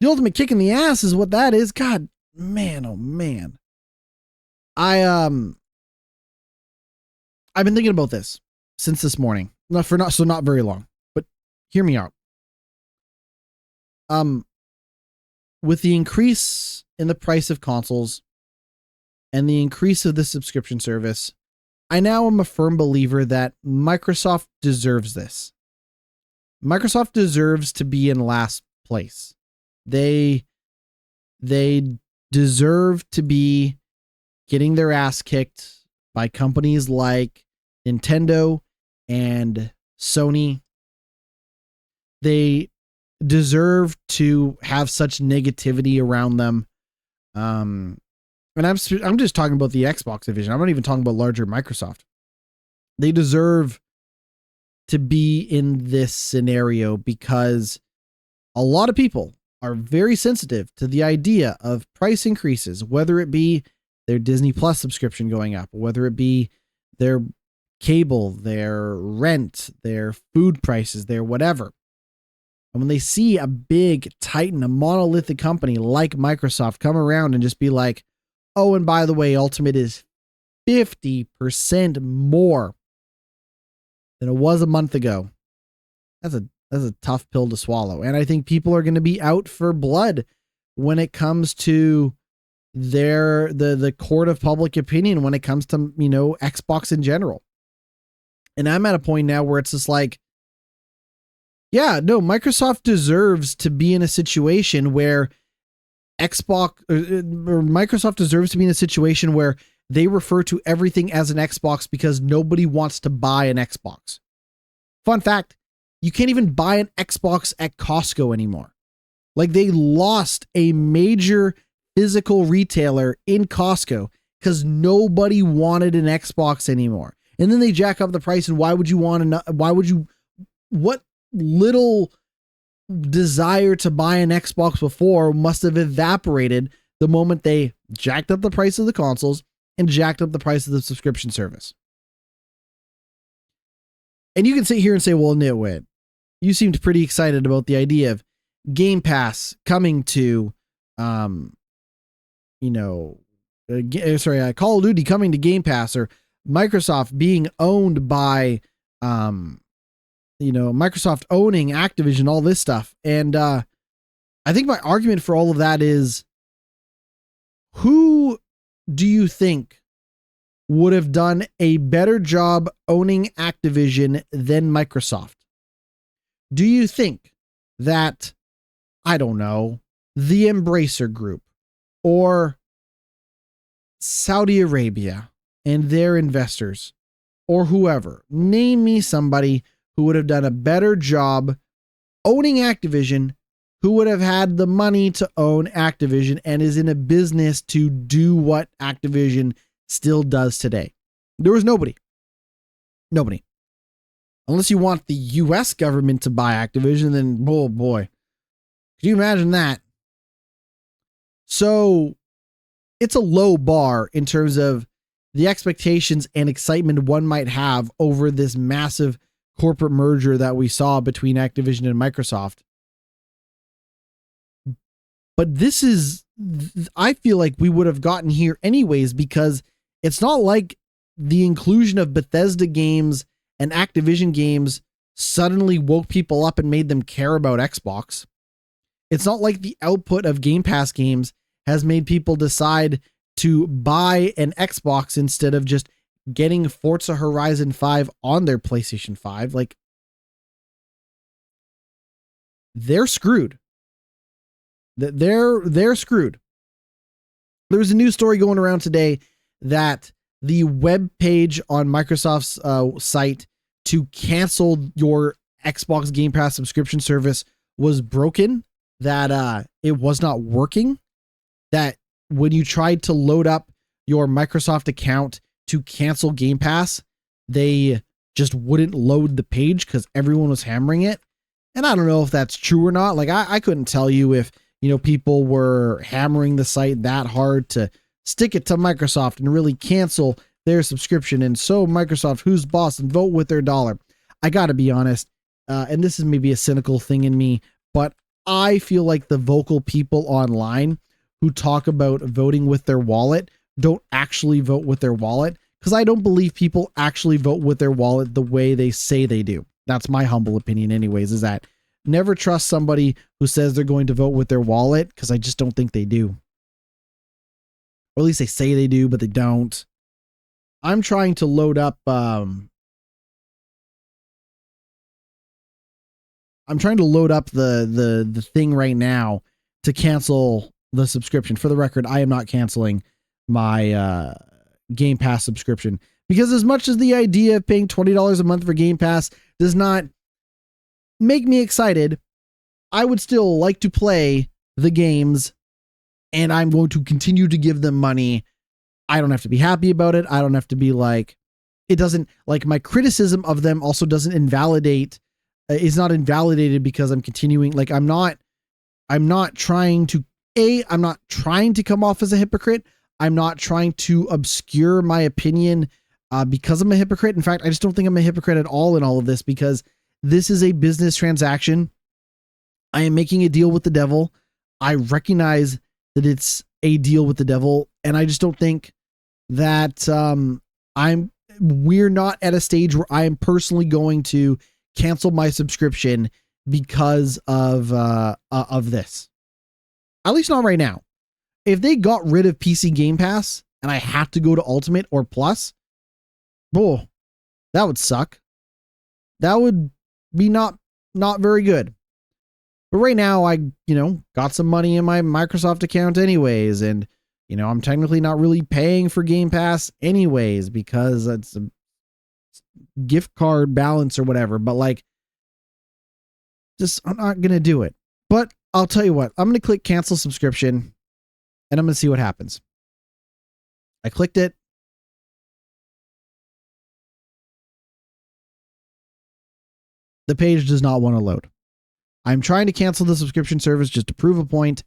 The ultimate kick in the ass is what that is. God, man, oh man. I've been thinking about this since this morning. Not very long, but hear me out. With the increase in the price of consoles and the increase of the subscription service, I now am a firm believer that Microsoft deserves this. Microsoft deserves to be in last place. They deserve to be getting their ass kicked by companies like Nintendo and Sony. They deserve to have such negativity around them. And I'm just talking about the Xbox division. I'm not even talking about larger Microsoft. They deserve to be in this scenario because a lot of people are very sensitive to the idea of price increases, whether it be their Disney Plus subscription going up, whether it be their cable, their rent, their food prices, their whatever. And when they see a big titan, a monolithic company like Microsoft come around and just be like, oh, and by the way, Ultimate is 50% more than it was a month ago. That's a tough pill to swallow. And I think people are going to be out for blood when it comes to the court of public opinion, when it comes to, Xbox in general. And I'm at a point now where it's just like, yeah, no, Microsoft deserves to be in a situation where Microsoft deserves to be in a situation where they refer to everything as an Xbox because nobody wants to buy an Xbox. Fun fact, you can't even buy an Xbox at Costco anymore. Like, they lost a major physical retailer in Costco because nobody wanted an Xbox anymore. And then they jack up the price, and what little desire to buy an Xbox before must have evaporated the moment they jacked up the price of the consoles and jacked up the price of the subscription service. And you can sit here and say, well, GnittWitt, you seemed pretty excited about the idea of Game Pass coming to, Call of Duty coming to Game Pass, or Microsoft being owned by, Microsoft owning Activision, all this stuff. And I think my argument for all of that is, who do you think would have done a better job owning Activision than Microsoft? Do you think that, I don't know, the Embracer Group or Saudi Arabia and their investors, or whoever, name me somebody who would have done a better job owning Activision, who would have had the money to own Activision and is in a business to do what Activision still does today? There was nobody. Nobody. Unless you want the US government to buy Activision, then, oh boy. Could you imagine that? So it's a low bar in terms of the expectations and excitement one might have over this massive corporate merger that we saw between Activision and Microsoft. But this is, I feel like we would have gotten here anyways, because it's not like the inclusion of Bethesda games and Activision games suddenly woke people up and made them care about Xbox. It's not like the output of Game Pass games has made people decide to buy an Xbox instead of just getting Forza Horizon 5 on their PlayStation 5. Like, they're screwed. They're screwed. There was a news story going around today that the web page on Microsoft's site to cancel your Xbox Game Pass subscription service was broken, that it was not working, that when you tried to load up your Microsoft account to cancel Game Pass, they just wouldn't load the page because everyone was hammering it. And I don't know if that's true or not. Like, I couldn't tell you if, people were hammering the site that hard to stick it to Microsoft and really cancel their subscription. And so Microsoft, who's boss, and vote with their dollar. I got to be honest, and this is maybe a cynical thing in me, but I feel like the vocal people online who talk about voting with their wallet don't actually vote with their wallet, because I don't believe people actually vote with their wallet the way they say they do. That's my humble opinion anyways, is that never trust somebody who says they're going to vote with their wallet, because I just don't think they do. Or at least they say they do, but they don't. I'm trying to load up the thing right now to cancel the subscription. For the record, I am not canceling my Game Pass subscription, because as much as the idea of paying $20 a month for Game Pass does not make me excited, I would still like to play the games, and I'm going to continue to give them money. I don't have to be happy about it. I don't have to be like, it doesn't, like, my criticism of them also doesn't invalidate, is not invalidated because I'm continuing. Like, I'm not trying to come off as a hypocrite. I'm not trying to obscure my opinion because I'm a hypocrite. In fact, I just don't think I'm a hypocrite at all in all of this, because this is a business transaction. I am making a deal with the devil. I recognize that it's a deal with the devil, and I just don't think that we're not at a stage where I am personally going to cancel my subscription because of this. At least not right now. If they got rid of PC Game Pass and I have to go to Ultimate or Plus, oh, that would suck. That would be not very good. But right now I, got some money in my Microsoft account anyways, and I'm technically not really paying for Game Pass anyways because it's a gift card balance or whatever, but like, just, I'm not going to do it. But I'll tell you what, I'm going to click cancel subscription and I'm going to see what happens. I clicked it. The page does not want to load. I'm trying to cancel the subscription service just to prove a point.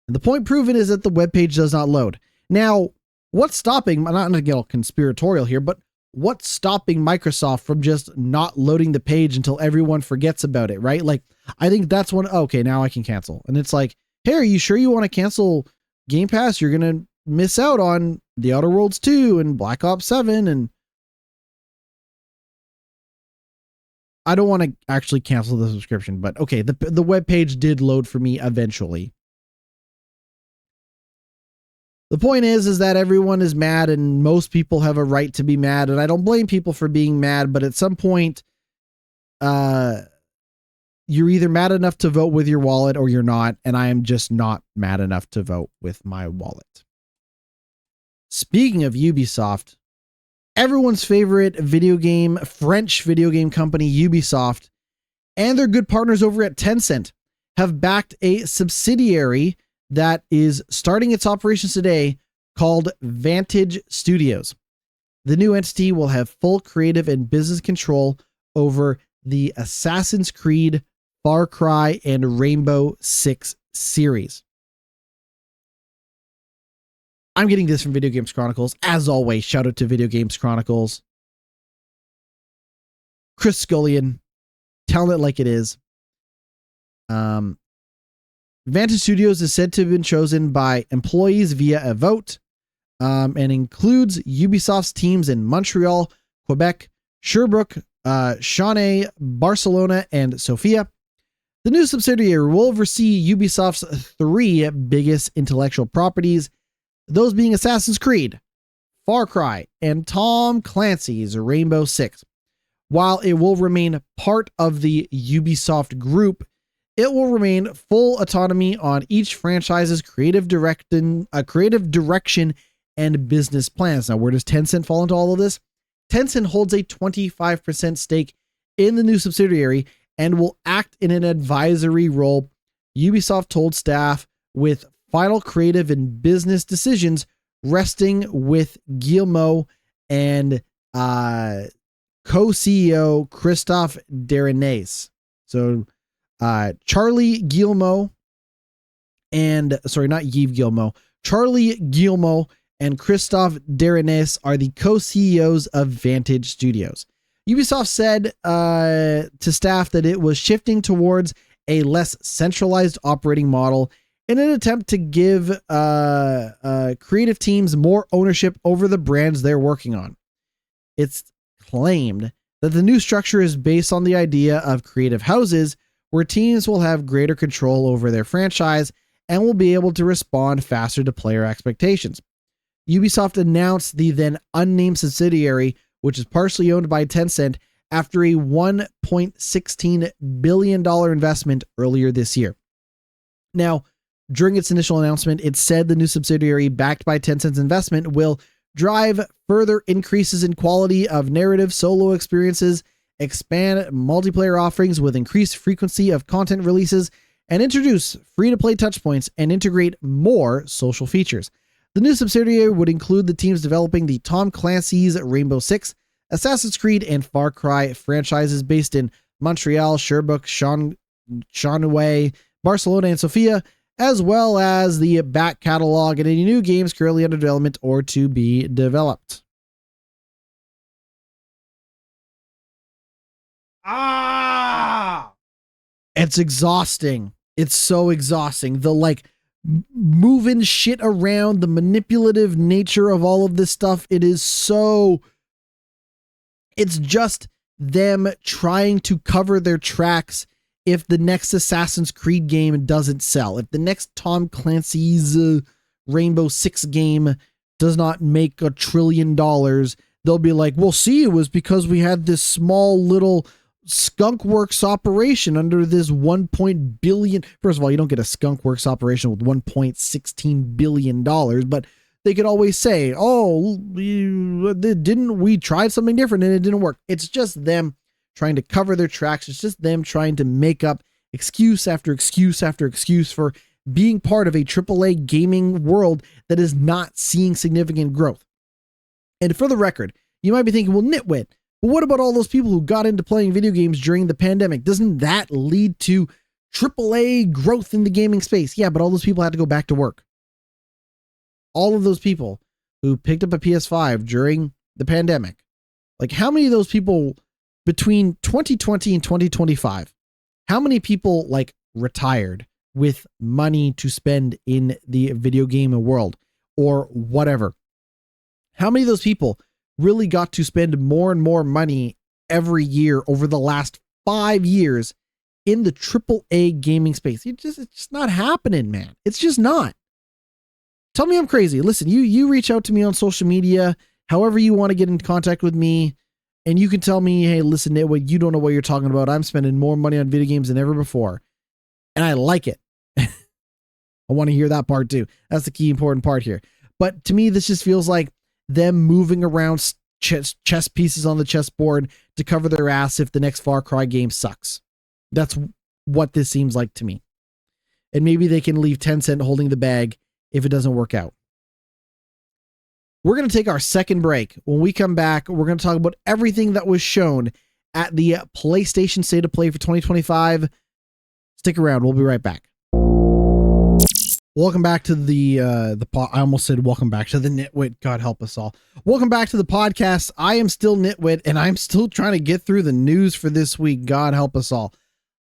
And the point proven is that the web page does not load. Now, what's stopping, I'm not going to get all conspiratorial here, but what's stopping Microsoft from just not loading the page until everyone forgets about it, right? Like, I think that's one. Okay, now I can cancel. And it's like, hey, are you sure you want to cancel Game Pass? You're going to miss out on The Outer Worlds 2 and Black Ops 7. And I don't want to actually cancel the subscription, but okay, the web page did load for me eventually. The point is that everyone is mad and most people have a right to be mad. And I don't blame people for being mad, but at some point, you're either mad enough to vote with your wallet or you're not. And I am just not mad enough to vote with my wallet. Speaking of Ubisoft, everyone's favorite French video game company, Ubisoft, and their good partners over at Tencent have backed a subsidiary that is starting its operations today called Vantage Studios. The new entity will have full creative and business control over the Assassin's Creed, Far Cry, and Rainbow Six series. I'm getting this from Video Games Chronicles. As always, shout out to Video Games Chronicles. Chris Scullion, telling it like it is. Vantage Studios is said to have been chosen by employees via a vote, and includes Ubisoft's teams in Montreal, Quebec, Sherbrooke, Chennai, Barcelona, and Sofia. The new subsidiary will oversee Ubisoft's three biggest intellectual properties, those being Assassin's Creed, Far Cry, and Tom Clancy's Rainbow Six. While it will remain part of the Ubisoft group, it will remain full autonomy on each franchise's creative direction and business plans. Now, where does Tencent fall into all of this? Tencent holds a 25% stake in the new subsidiary and will act in an advisory role, Ubisoft told staff, with final creative and business decisions resting with Guillemot and co-CEO Christophe Derenez. So Charlie Guillemot and, sorry, not Yves Guillemot, Charlie Guillemot and Christophe Derenez are the co-CEOs of Vantage Studios. Ubisoft said to staff that it was shifting towards a less centralized operating model in an attempt to give creative teams more ownership over the brands they're working on. It's claimed that the new structure is based on the idea of creative houses where teams will have greater control over their franchise and will be able to respond faster to player expectations. Ubisoft announced the then unnamed subsidiary, which is partially owned by Tencent, after a $1.16 billion investment earlier this year. Now, during its initial announcement, it said the new subsidiary backed by Tencent's investment will drive further increases in quality of narrative solo experiences, expand multiplayer offerings with increased frequency of content releases, and introduce free-to-play touchpoints and integrate more social features. The new subsidiary would include the teams developing the Tom Clancy's Rainbow Six, Assassin's Creed, and Far Cry franchises based in Montreal, Sherbrooke, Chennai, Barcelona, and Sofia, as well as the back catalog and any new games currently under development or to be developed. It's exhausting. It's so exhausting. moving shit around, the manipulative nature of all of this stuff. It's just them trying to cover their tracks if the next Assassin's Creed game doesn't sell, if the next Tom Clancy's Rainbow Six game does not make $1 trillion, they'll be like, well, see, it was because we had this small little skunkworks operation under this 1 billion. First of all, you don't get a skunkworks operation with $1.16 billion, but they could always say, oh, we tried something different and it didn't work. It's just them trying to cover their tracks. It's just them trying to make up excuse after excuse after excuse for being part of a AAA gaming world that is not seeing significant growth. And for the record, you might be thinking, well, GnittWitt, but what about all those people who got into playing video games during the pandemic? Doesn't that lead to AAA growth in the gaming space? Yeah, but all those people had to go back to work. All of those people who picked up a PS5 during the pandemic, like how many of those people between 2020 and 2025, how many people like retired with money to spend in the video game world or whatever? How many of those people really got to spend more and more money every year over the last 5 years in the AAA gaming space? It's just not happening, man. It's just not. Tell me I'm crazy. Listen, you reach out to me on social media, however you want to get in contact with me, and you can tell me, hey, listen, GnittWitt, you don't know what you're talking about. I'm spending more money on video games than ever before. And I like it. I want to hear that part too. That's the key important part here. But to me, this just feels like them moving around chess pieces on the chessboard to cover their ass if the next Far Cry game sucks. That's what this seems like to me. And maybe they can leave Tencent holding the bag if it doesn't work out. We're going to take our second break. When we come back, we're going to talk about everything that was shown at the PlayStation State of Play for 2025. Stick around. We'll be right back. Welcome back to I almost said welcome back to the GnittWitt. God help us all. Welcome back to the podcast. I am still GnittWitt, and I'm still trying to get through the news for this week. God help us all.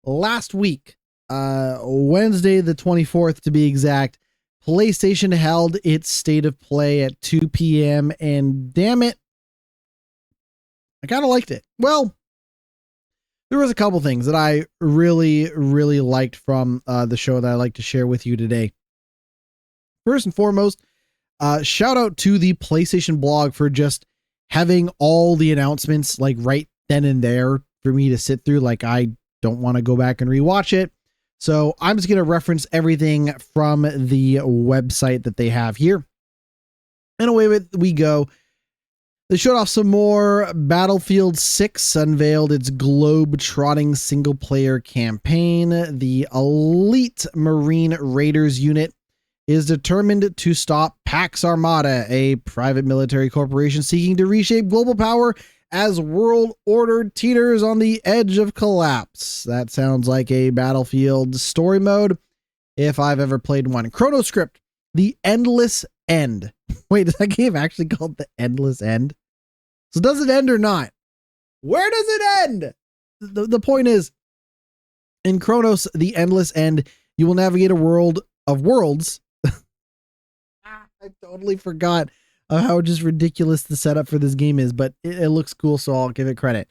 Last week, Wednesday the 24th to be exact, PlayStation held its State of Play at 2 p.m. and damn it, I kind of liked it. Well, there was a couple things that I really, really liked from the show that I'd like to share with you today. First and foremost, shout out to the PlayStation blog for just having all the announcements like right then and there for me to sit through. Like, I don't want to go back and rewatch it. So I'm just going to reference everything from the website that they have here. And away we go. They showed off some more. Battlefield 6 unveiled its globe-trotting single-player campaign. The Elite Marine Raiders unit is determined to stop Pax Armada, a private military corporation seeking to reshape global power as world order teeters on the edge of collapse. That sounds like a Battlefield story mode if I've ever played one. Chronoscript, The Endless End. Wait, is that game actually called The Endless End? So does it end or not? Where does it end? The point is, in Chronos, The Endless End, you will navigate a world of worlds. I totally forgot how just ridiculous the setup for this game is, but it looks cool, so I'll give it credit.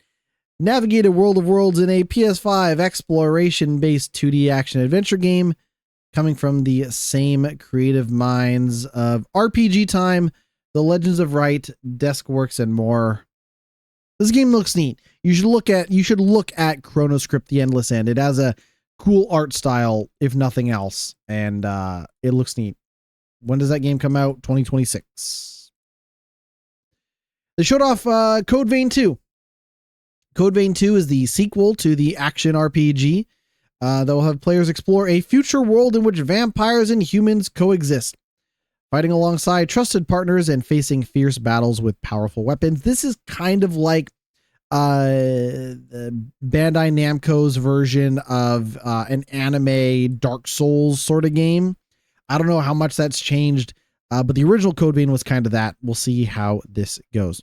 Navigate a world of worlds in a PS5 exploration-based 2D action-adventure game coming from the same creative minds of RPG Time, The Legends of Wright, Deskworks, and more. This game looks neat. You should look at Chronoscript: The Endless End. It has a cool art style, if nothing else, and it looks neat. When does that game come out? 2026. They showed off Code Vein 2. Code Vein 2 is the sequel to the action RPG that will have players explore a future world in which vampires and humans coexist, fighting alongside trusted partners and facing fierce battles with powerful weapons. This is kind of like Bandai Namco's version of an anime Dark Souls sort of game. I don't know how much that's changed, but the original Code Vein was kind of that. We'll see how this goes.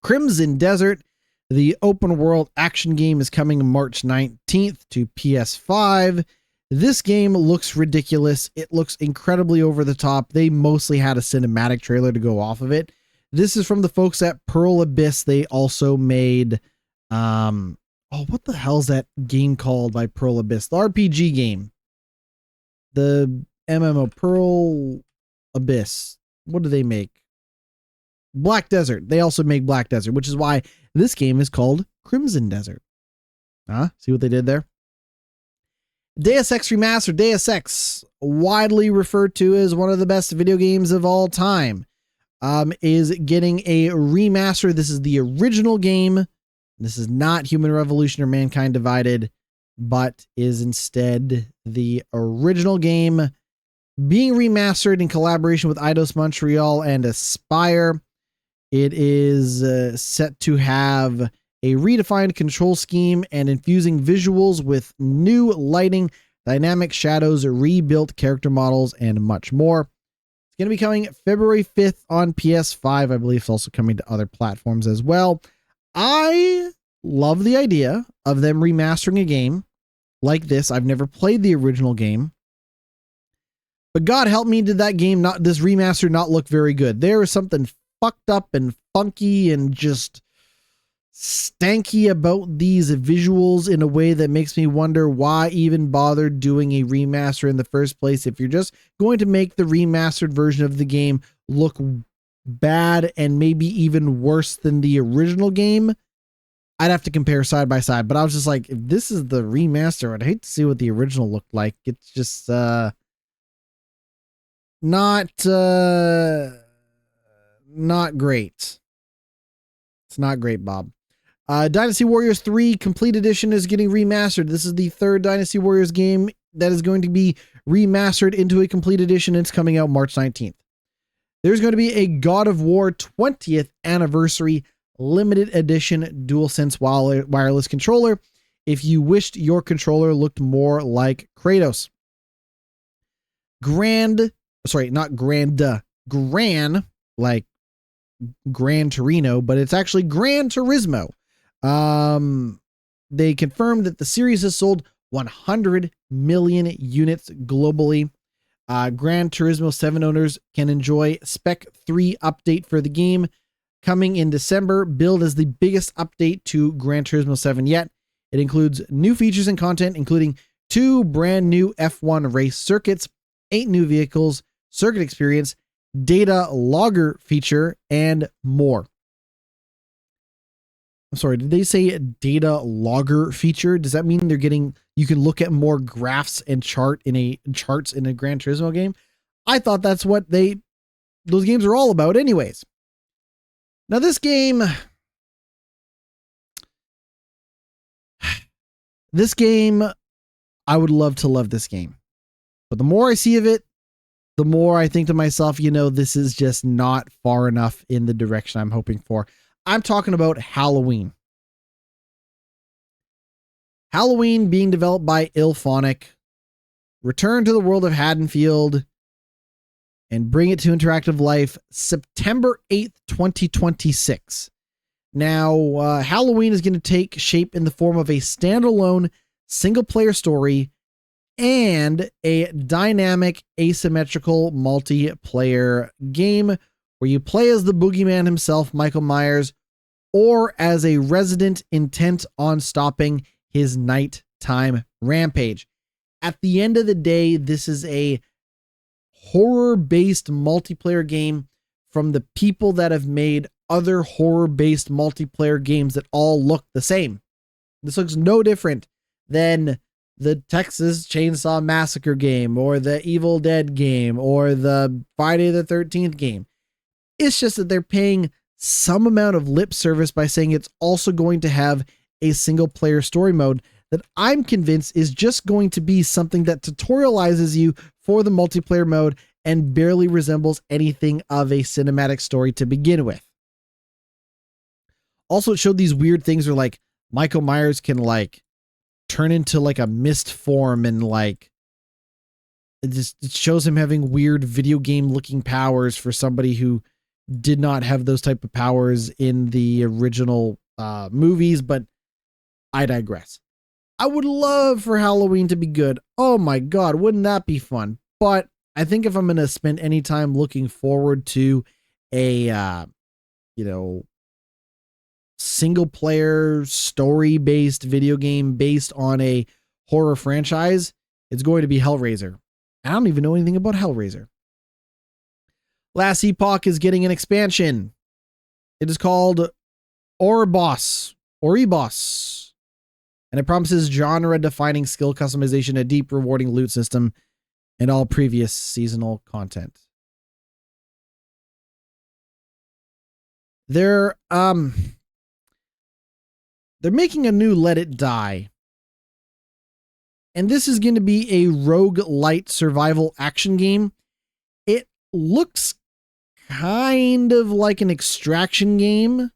Crimson Desert, the open world action game, is coming March 19th to PS5. This game looks ridiculous. It looks incredibly over the top. They mostly had a cinematic trailer to go off of it. This is from the folks at Pearl Abyss. They also made, what the hell's that game called by Pearl Abyss? The RPG game. The MMO, Pearl Abyss. What do they make? Black Desert. They also make Black Desert, which is why this game is called Crimson Desert. See what they did there? Deus Ex Remastered. Deus Ex, widely referred to as one of the best video games of all time, is getting a remaster. This is the original game. This is not Human Revolution or Mankind Divided, but is instead the original game being remastered in collaboration with Eidos Montreal and Aspyr. It is set to have a redefined control scheme and infusing visuals with new lighting, dynamic shadows, rebuilt character models, and much more. It's going to be coming February 5th on PS5. I believe it's also coming to other platforms as well. I love the idea of them remastering a game like this. I've never played the original game, but God help me, did that game this remaster not look very good? There is something fucked up and funky and just stanky about these visuals in a way that makes me wonder why even bother doing a remaster in the first place. If you're just going to make the remastered version of the game look bad and maybe even worse than the original game, I'd have to compare side by side. But I was just like, if this is the remaster, I'd hate to see what the original looked like. It's just not great. It's not great, Bob. Dynasty Warriors 3 Complete Edition is getting remastered. This is the third Dynasty Warriors game that is going to be remastered into a Complete Edition. It's coming out March 19th. There's going to be a God of War 20th Anniversary Limited Edition DualSense wireless controller if you wished your controller looked more like Kratos. Gran, like Gran Torino, but it's actually Gran Turismo. They confirmed that the series has sold 100 million units globally. Gran Turismo 7 owners can enjoy Spec 3 update for the game coming in December, billed as the biggest update to Gran Turismo 7 yet. It includes new features and content, including 2 brand new F1 race circuits, 8 new vehicles, circuit experience, data logger feature, and more. I'm sorry, did they say data logger feature? Does that mean you can look at more graphs and charts in a Gran Turismo game? I thought that's what those games are all about anyways. Now this game, I would love to love this game, but the more I see of it, the more I think to myself, this is just not far enough in the direction I'm hoping for. I'm talking about Halloween. Halloween being developed by IllFonic. Return to the world of Haddonfield and bring it to interactive life September 8th, 2026. Now, Halloween is going to take shape in the form of a standalone single-player story and a dynamic asymmetrical multiplayer game where you play as the boogeyman himself, Michael Myers, or as a resident intent on stopping his nighttime rampage. At the end of the day, this is a horror-based multiplayer game from the people that have made other horror-based multiplayer games that all look the same. This looks no different than the Texas Chainsaw Massacre game or the Evil Dead game or the Friday the 13th game. It's just that they're paying some amount of lip service by saying it's also going to have a single player story mode that I'm convinced is just going to be something that tutorializes you for the multiplayer mode and barely resembles anything of a cinematic story to begin with. Also, it showed these weird things where like Michael Myers can like turn into like a mist form and like it shows him having weird video game looking powers for somebody who did not have those type of powers in the original movies, but I digress. I would love for Halloween to be good. Oh my God, wouldn't that be fun? But I think if I'm going to spend any time looking forward to a, single player story based video game based on a horror franchise, it's going to be Hellraiser. I don't even know anything about Hellraiser. Last Epoch is getting an expansion. It is called Oribos, and it promises genre-defining skill customization, a deep, rewarding loot system, and all previous seasonal content. They're making a new Let It Die. And this is going to be a roguelite survival action game. It looks kind of like an extraction game.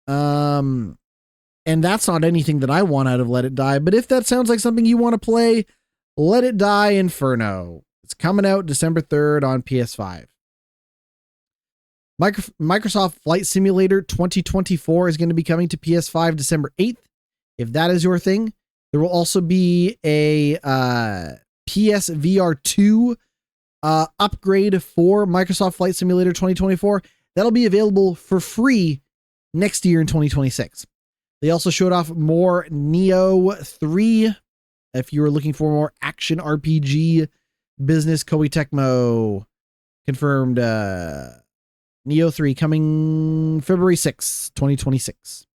And that's not anything that I want out of Let It Die. But if that sounds like something you want to play, Let It Die Inferno. It's coming out December 3rd on PS5. Microsoft Flight Simulator 2024 is going to be coming to PS5 December 8th. If that is your thing, there will also be a PSVR 2 upgrade for Microsoft Flight Simulator 2024. That'll be available for free next year in 2026. They also showed off more Neo 3. If you were looking for more action RPG business, Koei Tecmo confirmed Neo 3 coming February 6th, 2026.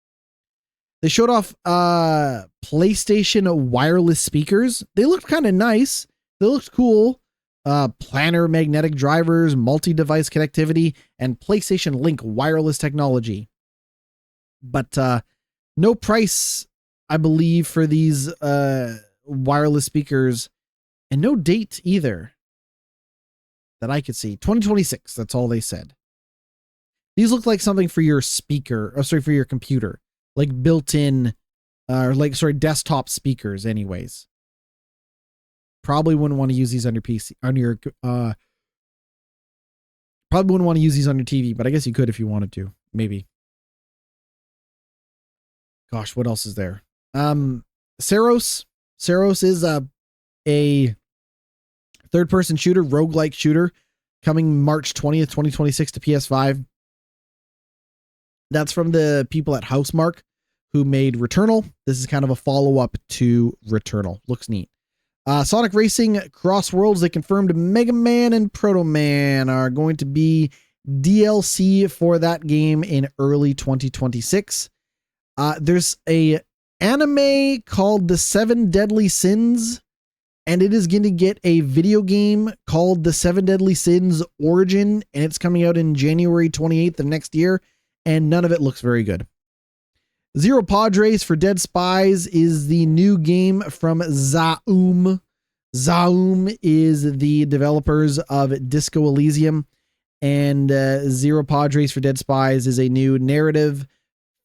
They showed off PlayStation wireless speakers. They looked kind of nice. They looked cool. Planar magnetic drivers, multi-device connectivity, and PlayStation Link wireless technology. But no price, I believe, for these wireless speakers, and no date either that I could see. 2026, that's all they said. These look like something for your for your computer, like built-in, desktop speakers anyways. Probably wouldn't want to use these on your PC, probably wouldn't want to use these on your TV, but I guess you could if you wanted to, maybe. Gosh, what else is there? Saros is a third-person shooter, roguelike shooter, coming March 20th, 2026 to PS5. That's from the people at Housemarque who made Returnal. This is kind of a follow-up to Returnal. Looks neat. Sonic Racing Cross Worlds, they confirmed Mega Man and Proto Man are going to be DLC for that game in early 2026. There's a anime called The Seven Deadly Sins, and it is going to get a video game called The Seven Deadly Sins Origin, and it's coming out in January 28th of next year, and none of it looks very good. Zero Padres for Dead Spies is the new game from Zaum. Zaum is the developers of Disco Elysium, and Zero Padres for Dead Spies is a new narrative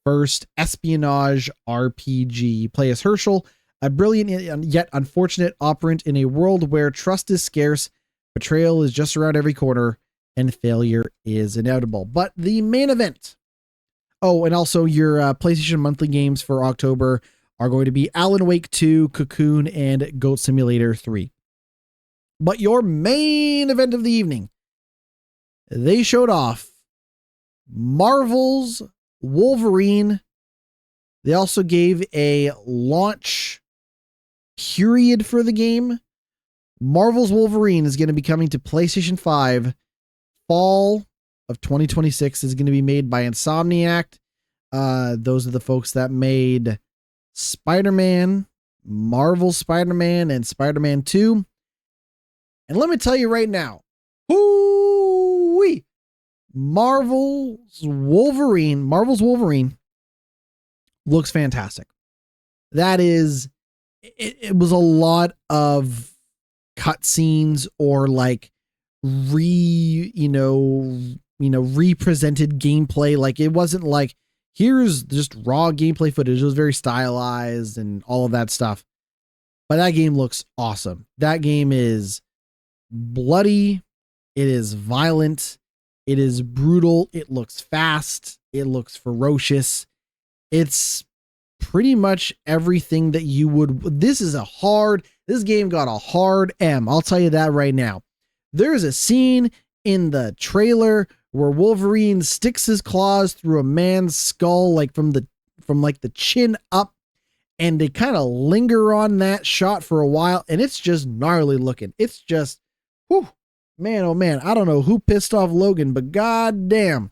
first espionage RPG. You play as Herschel, a brilliant yet unfortunate operant in a world where trust is scarce, betrayal is just around every corner, and failure is inevitable. But the main event. Oh, and also your PlayStation monthly games for October are going to be Alan Wake 2, Cocoon, and Goat Simulator 3. But your main event of the evening, they showed off Marvel's Wolverine. They also gave a launch period for the game. Marvel's Wolverine is going to be coming to PlayStation 5 fall of 2026. Is going to be made by Insomniac. Those are the folks that made Spider-Man, Marvel Spider-Man, and Spider-Man 2. And let me tell you right now, hoo-wee, Marvel's Wolverine looks fantastic. That is, it was a lot of cutscenes or like represented gameplay. Like it wasn't like, here's just raw gameplay footage. It was very stylized and all of that stuff. But that game looks awesome. That game is bloody. It is violent. It is brutal. It looks fast. It looks ferocious. It's pretty much everything that you would. This game got a hard M. I'll tell you that right now. There's a scene in the trailer where Wolverine sticks his claws through a man's skull, like from the chin up, and they kind of linger on that shot for a while, and it's just gnarly looking. It's just, whew, man, oh man, I don't know who pissed off Logan, but goddamn,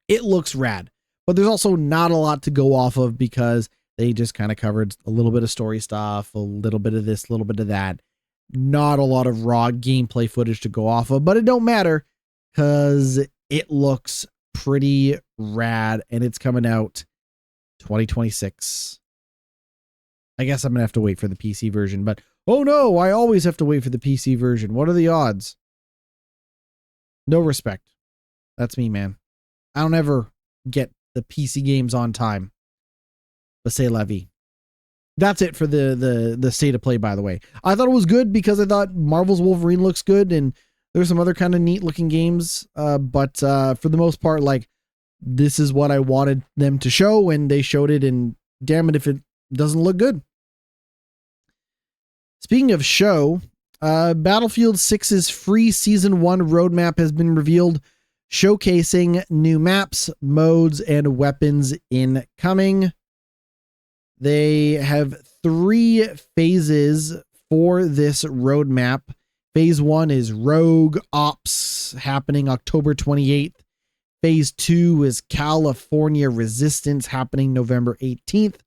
it looks rad. But there's also not a lot to go off of because they just kind of covered a little bit of story stuff, a little bit of this, a little bit of that. Not a lot of raw gameplay footage to go off of, but it don't matter because it looks pretty rad and it's coming out 2026. I guess I'm going to have to wait for the PC version, but oh no, I always have to wait for the PC version. What are the odds? No respect. That's me, man. I don't ever get the PC games on time. But c'est la vie. That's it for the state of play, by the way. I thought it was good because I thought Marvel's Wolverine looks good and there's some other kind of neat looking games. But for the most part, like, this is what I wanted them to show and they showed it, and damn it if it doesn't look good. Speaking of show, Battlefield 6's free Season 1 roadmap has been revealed, showcasing new maps, modes, and weapons incoming. They have 3 phases for this roadmap. Phase 1 is Rogue Ops, happening October 28th. Phase 2 is California Resistance, happening November 18th.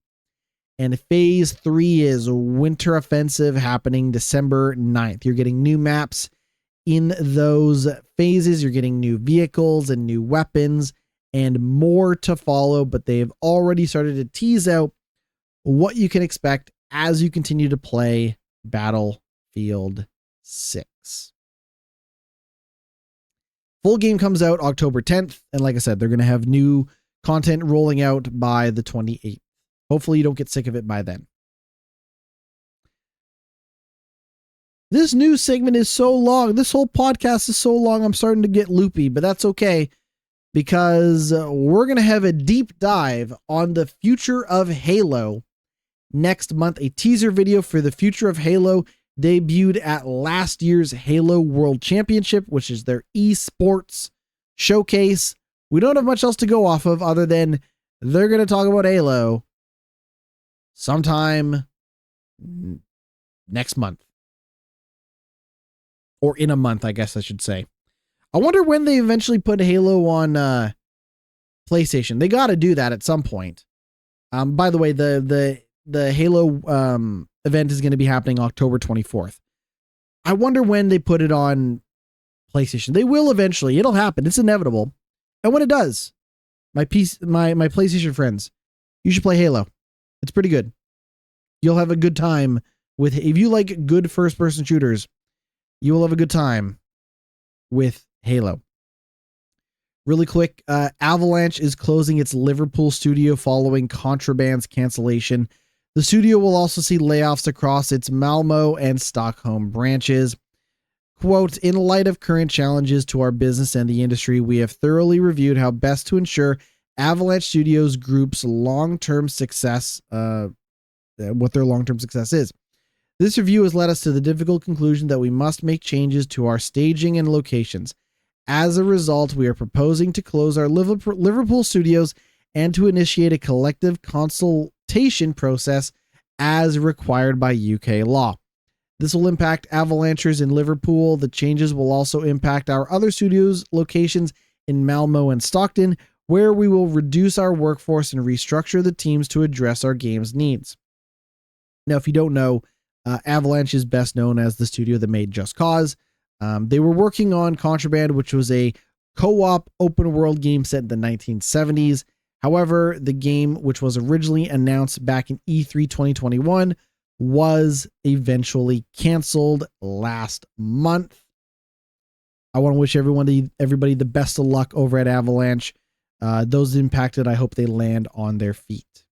And Phase 3 is Winter Offensive, happening December 9th. You're getting new maps in those phases. You're getting new vehicles and new weapons and more to follow, but they've already started to tease out what you can expect as you continue to play Battlefield 6. Full game comes out October 10th, and like I said, they're going to have new content rolling out by the 28th. Hopefully you don't get sick of it by then. This news segment is so long. This whole podcast is so long, I'm starting to get loopy, but that's okay because we're going to have a deep dive on the future of Halo next month. A teaser video for the future of Halo debuted at last year's Halo World Championship, which is their esports showcase. We don't have much else to go off of other than they're going to talk about Halo sometime next month. Or in a month, I guess I should say. I wonder when they eventually put Halo on PlayStation. They got to do that at some point. By the way, the Halo event is going to be happening October 24th. I wonder when they put it on PlayStation. They will eventually. It'll happen. It's inevitable. And when it does, my PlayStation friends, you should play Halo. It's pretty good. You'll have a good time with, if you like good first-person shooters, you will have a good time with Halo. Really quick, Avalanche is closing its Liverpool studio following Contraband's cancellation. The studio will also see layoffs across its Malmo and Stockholm branches. Quote, in light of current challenges to our business and the industry, we have thoroughly reviewed how best to ensure Avalanche Studios Group's long-term success, what their long-term success is. This review has led us to the difficult conclusion that we must make changes to our staging and locations. As a result, we are proposing to close our Liverpool studios and to initiate a collective consultation process as required by UK law. This will impact Avalanchers in Liverpool. The changes will also impact our other studios locations in Malmo and Stockton, where we will reduce our workforce and restructure the teams to address our game's needs. Now, if you don't know, Avalanche is best known as the studio that made Just Cause. They were working on Contraband, which was a co-op open world game set in the 1970s. However, the game, which was originally announced back in E3 2021, was eventually canceled last month. I want to wish everybody the best of luck over at Avalanche. Those impacted, I hope they land on their feet.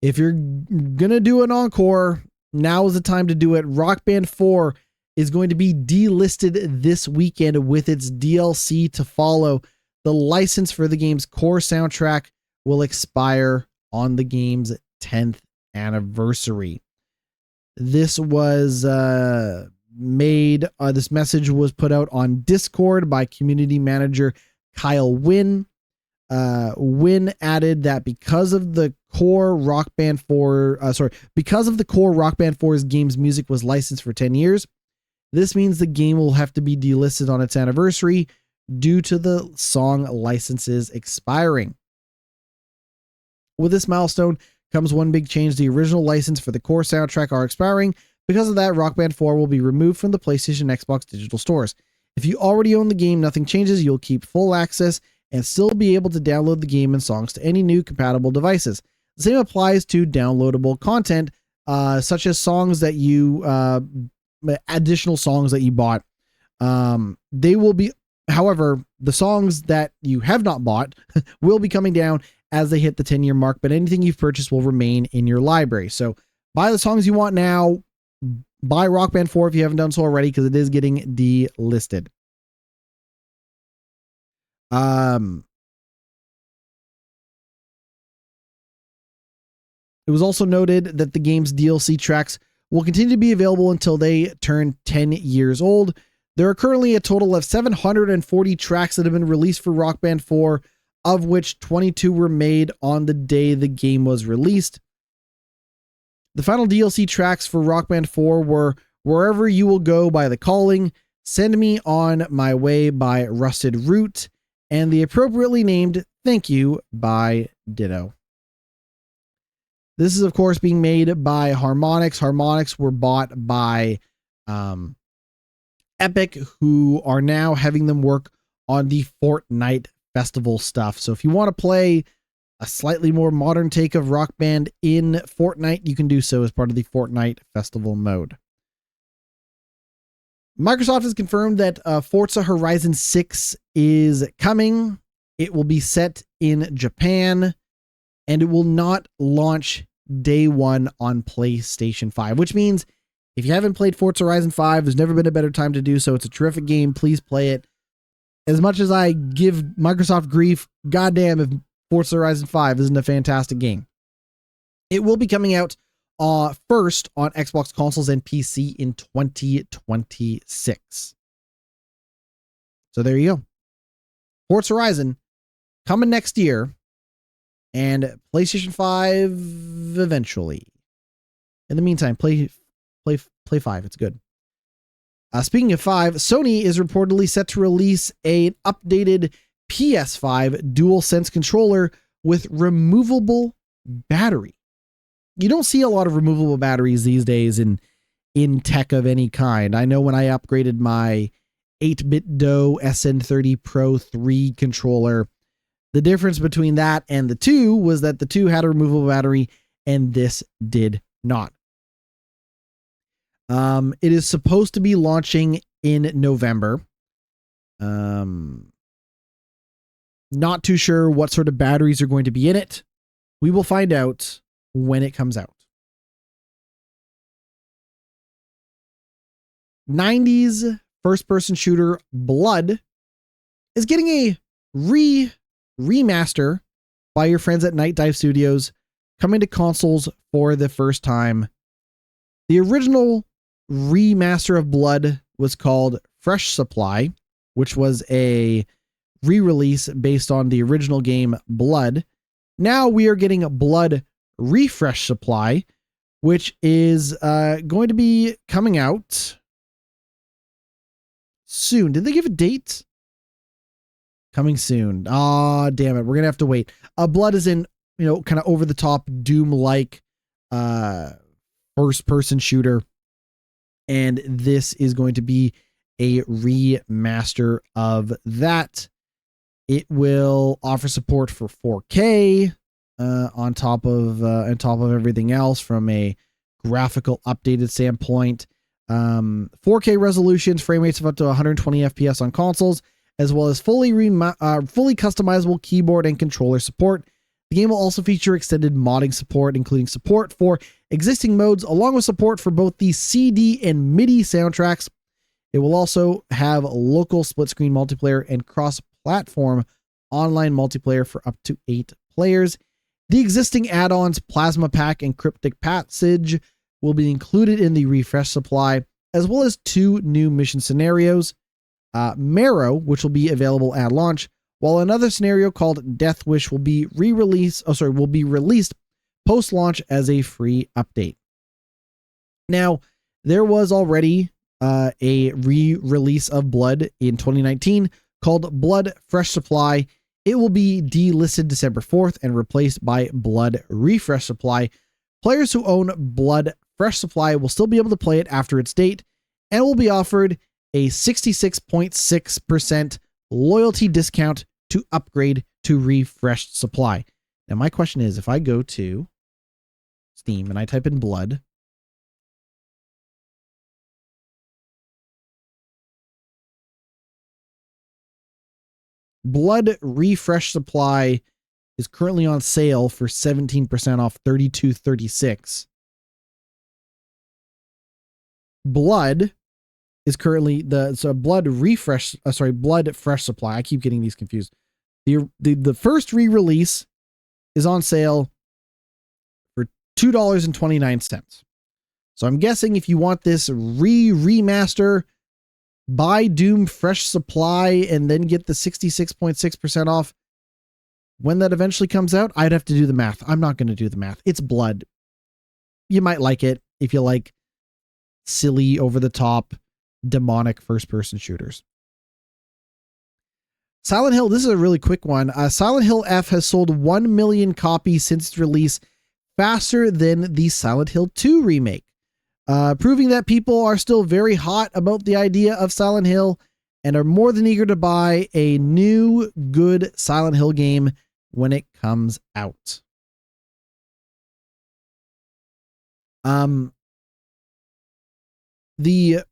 If you're going to do an encore, now is the time to do it. Rock Band 4 is going to be delisted this weekend with its DLC to follow. the license for the game's core soundtrack will expire on the game's 10th anniversary. This was made, this message was put out on Discord by community manager Kyle Wynn. Wynn added that because of the core Rock Band 4's game's music was licensed for 10 years, this means the game will have to be delisted on its anniversary due to the song licenses expiring. With this milestone comes one big change. The original license for the core soundtrack are expiring. Because of that, Rock Band 4 will be removed from the PlayStation and Xbox digital stores. If you already own the game, nothing changes. You'll keep full access and still be able to download the game and songs to any new compatible devices. The same applies to downloadable content, such as songs that you, additional songs that you bought. They will be, however, the songs that you have not bought will be coming down as they hit the 10-year mark, but anything you've purchased will remain in your library. So buy the songs you want now. Buy Rock Band 4 if you haven't done so already, because it is getting delisted. It was also noted that the game's DLC tracks will continue to be available until they turn 10 years old. There are currently a total of 740 tracks that have been released for Rock Band 4, of which 22 were made on the day the game was released. The final DLC tracks for Rock Band 4 were Wherever You Will Go by The Calling, Send Me On My Way by Rusted Root, and the appropriately named Thank You by Ditto. This is, of course, being made by Harmonix. Harmonix were bought by Epic, who are now having them work on the Fortnite Festival stuff. So if you want to play a slightly more modern take of Rock Band in Fortnite, you can do so as part of the Fortnite Festival mode. Microsoft has confirmed that Forza Horizon 6 is coming. It will be set in Japan, and it will not launch day one on PlayStation 5, which means if you haven't played Forza Horizon 5, there's never been a better time to do so. It's a terrific game. Please play it. As much as I give Microsoft grief, goddamn if Forza Horizon 5 isn't a fantastic game. It will be coming out first on Xbox consoles and PC in 2026. So there you go. Forza Horizon coming next year, and PlayStation 5 eventually. In the meantime, play 5. It's good. Speaking of 5, Sony is reportedly set to release an updated PS5 DualSense controller with removable battery. You don't see a lot of removable batteries these days in tech of any kind. I know when I upgraded my 8BitDo SN30 Pro 3 controller, the difference between that and the 2 was that the 2 had a removable battery and this did not. It is supposed to be launching in November. Not too sure what sort of batteries are going to be in it. We will find out when it comes out. 90s first-person shooter Blood is getting a remaster by your friends at Night Dive Studios, coming to consoles for the first time. The original remaster of Blood was called Fresh Supply, which was a re-release based on the original game Blood. Now we are getting a Blood Refresh Supply, which is going to be coming out soon. Did they give a date? Coming soon. Ah, damn it. We're going to have to wait. Blood is in, kind of over the top Doom-like first person shooter. And this is going to be a remaster of that. It will offer support for 4K on top of everything else from a graphical updated standpoint. 4K resolutions, frame rates of up to 120 FPS on consoles, as well as fully customizable keyboard and controller support. The game will also feature extended modding support, including support for existing modes, along with support for both the CD and MIDI soundtracks. It will also have local split-screen multiplayer and cross-platform online multiplayer for up to 8 players. The existing add-ons Plasma Pack and Cryptic Passage will be included in the refresh supply, as well as 2 new mission scenarios, Marrow, which will be available at launch, while another scenario called Death Wish will be released post-launch as a free update. Now, there was already a re-release of Blood in 2019 called Blood Fresh Supply. It will be delisted December 4th and replaced by Blood Refresh Supply. Players who own Blood Fresh Supply will still be able to play it after its date and will be offered a 66.6% loyalty discount to upgrade to Refreshed Supply. Now, my question is, if I go to Steam and I type in Blood, Blood Refresh Supply is currently on sale for 17% off, $32.36. Blood is currently Blood Fresh Supply. I keep getting these confused. The first re-release is on sale for $2.29. So I'm guessing if you want this remaster, buy Doom Fresh Supply and then get the 66.6% off when that eventually comes out. I'd have to do the math. I'm not going to do the math. It's Blood. You might like it if you like silly, over the top, demonic first-person shooters. Silent Hill, this is a really quick one. Silent Hill F has sold 1 million copies since its release, faster than the Silent Hill 2 remake, proving that people are still very hot about the idea of Silent Hill and are more than eager to buy a new, good Silent Hill game when it comes out. The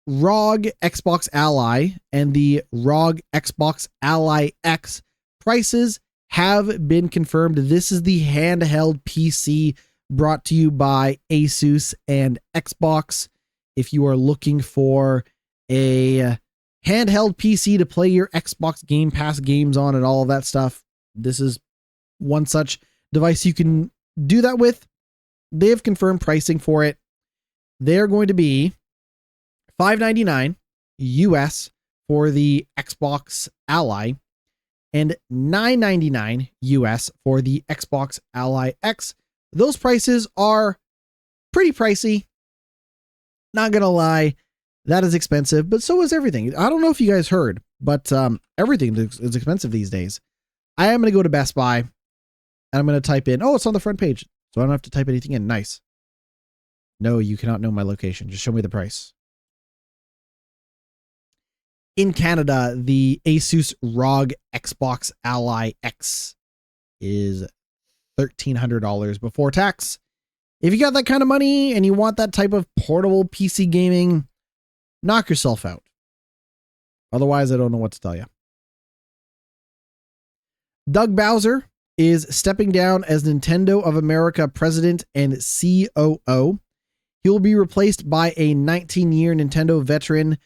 ROG Xbox Ally and the ROG Xbox Ally X prices have been confirmed. This is the handheld PC brought to you by Asus and Xbox. If you are looking for a handheld PC to play your Xbox Game Pass games on and all of that stuff, this is one such device you can do that with. They have confirmed pricing for it. They're going to be $599 US for the Xbox Ally and $999 US for the Xbox Ally X. Those prices are pretty pricey. Not gonna lie, that is expensive, but so is everything. I don't know if you guys heard, but everything is expensive these days. I am gonna go to Best Buy and I'm gonna type in, oh, it's on the front page, so I don't have to type anything in. Nice. No, you cannot know my location. Just show me the price. In Canada, the Asus ROG Xbox Ally X is $1,300 before tax. If you got that kind of money and you want that type of portable PC gaming, knock yourself out. Otherwise, I don't know what to tell you. Doug Bowser is stepping down as Nintendo of America president and COO. He will be replaced by a 19-year Nintendo veteran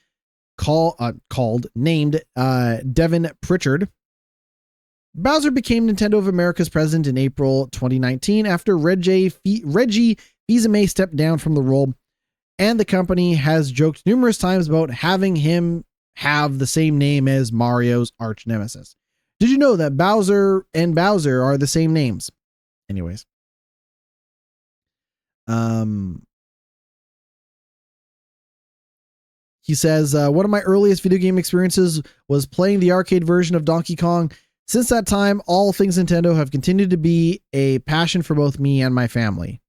named Devin Pritchard. Bowser became Nintendo of America's president in April 2019 after Reggie Fils-Aimé stepped down from the role, and the company has joked numerous times about having him have the same name as Mario's arch nemesis. Did you know that Bowser and Bowser are the same names? Anyways. He says, one of my earliest video game experiences was playing the arcade version of Donkey Kong. Since that time, all things Nintendo have continued to be a passion for both me and my family.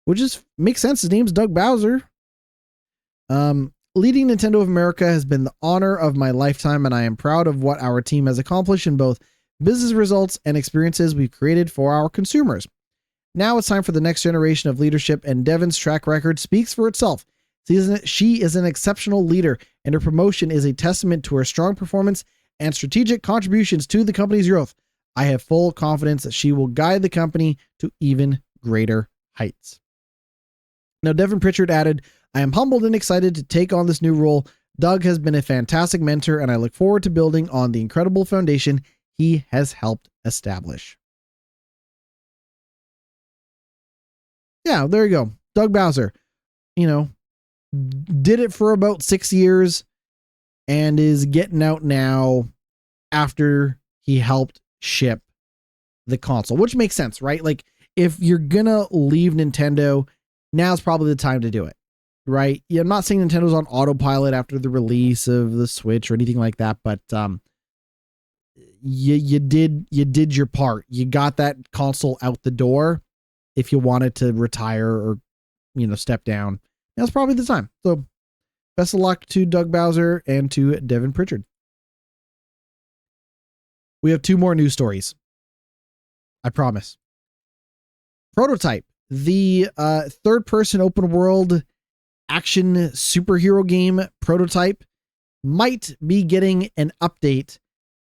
Which makes sense. His name's Doug Bowser. Leading Nintendo of America has been the honor of my lifetime, and I am proud of what our team has accomplished in both business results and experiences we've created for our consumers. Now it's time for the next generation of leadership, and Devin's track record speaks for itself. She is an exceptional leader, and her promotion is a testament to her strong performance and strategic contributions to the company's growth. I have full confidence that she will guide the company to even greater heights. Now, Devin Pritchard added, I am humbled and excited to take on this new role. Doug has been a fantastic mentor, and I look forward to building on the incredible foundation he has helped establish. Yeah, there you go. Doug Bowser, did it for about 6 years and is getting out now after he helped ship the console, which makes sense, right? Like, if you're gonna leave Nintendo, now's probably the time to do it, right? Yeah, I'm not saying Nintendo's on autopilot after the release of the Switch or anything like that, but you did your part. You got that console out the door. If you wanted to retire or step down, that's probably the time. So best of luck to Doug Bowser and to Devin Pritchard. We have 2 more news stories, I promise. Prototype, the third-person open world action superhero game Prototype, might be getting an update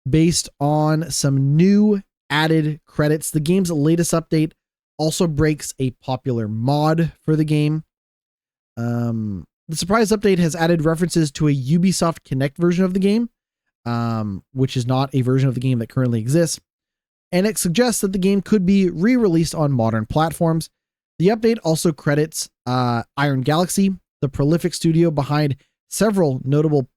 based on some new added credits. The game's latest update also breaks a popular mod for the game. The surprise update has added references to a Ubisoft Connect version of the game, which is not a version of the game that currently exists. And it suggests that the game could be re-released on modern platforms. The update also credits Iron Galaxy, the prolific studio behind several notable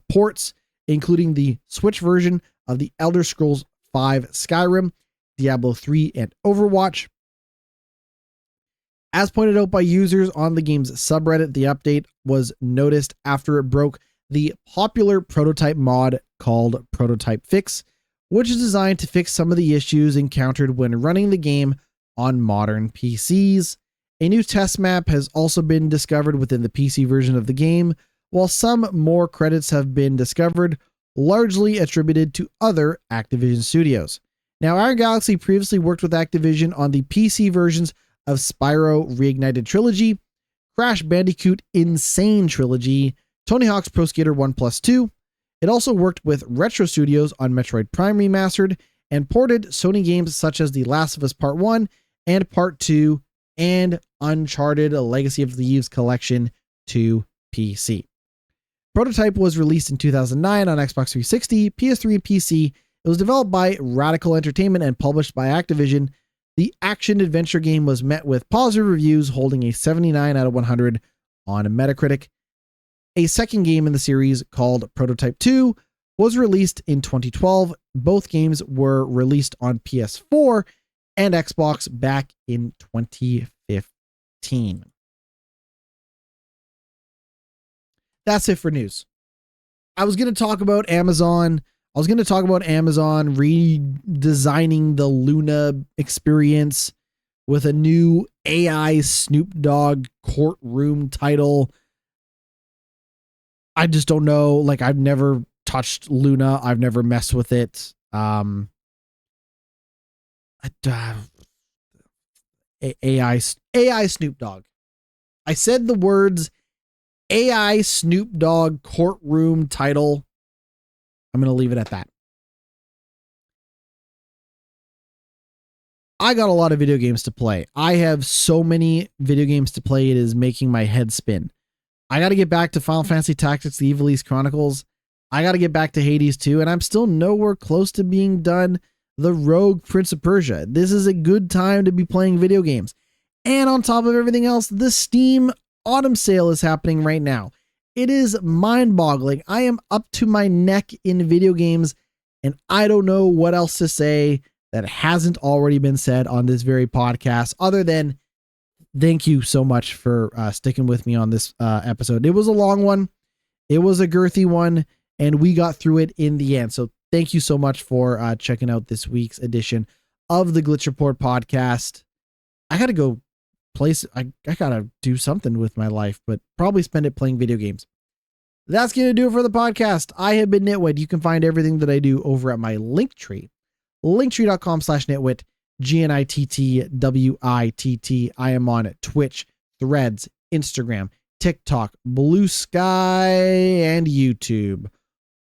ports, including the Switch version of the Elder Scrolls V Skyrim, Diablo 3, and Overwatch. As pointed out by users on the game's subreddit, the update was noticed after it broke the popular Prototype mod called Prototype Fix, which is designed to fix some of the issues encountered when running the game on modern PCs. A new test map has also been discovered within the PC version of the game, while some more credits have been discovered, largely attributed to other Activision studios. Now, Iron Galaxy previously worked with Activision on the PC versions of Spyro Reignited Trilogy, Crash Bandicoot Insane Trilogy, Tony Hawk's Pro Skater 1+2. It also worked with Retro Studios on Metroid Prime Remastered and ported Sony games such as The Last of Us Part 1 and Part 2 and Uncharted: A Legacy of Thieves collection to PC. Prototype was released in 2009 on Xbox 360, PS3, and PC. It was developed by Radical Entertainment and published by Activision. The action-adventure game was met with positive reviews, holding a 79 out of 100 on Metacritic. A second game in the series, called Prototype 2, was released in 2012. Both games were released on PS4 and Xbox back in 2015. That's it for news. I was going to talk about Amazon. Redesigning the Luna experience with a new AI Snoop Dogg courtroom title. I just don't know. Like, I've never touched Luna. I've never messed with it. AI Snoop Dogg. I said the words AI Snoop Dogg courtroom title. I'm going to leave it at that. I got a lot of video games to play. I have so many video games to play, it is making my head spin. I got to get back to Final Fantasy Tactics, the Ivalice Chronicles. I got to get back to Hades 2, and I'm still nowhere close to being done the Rogue Prince of Persia. This is a good time to be playing video games. And on top of everything else, the Steam Autumn Sale is happening right now. It is mind-boggling. I am up to my neck in video games, and I don't know what else to say that hasn't already been said on this very podcast, other than thank you so much for sticking with me on this episode. It was a long one. It was a girthy one, and we got through it in the end. So thank you so much for checking out this week's edition of the Glitch Report podcast. I got to go I gotta do something with my life, but probably spend it playing video games. That's gonna do it for the podcast. I have been GnittWitt. You can find everything that I do over at my Linktree, linktree.com/GnittWitt, GnittWitt. I am on Twitch, Threads, Instagram, TikTok, Blue Sky, and YouTube.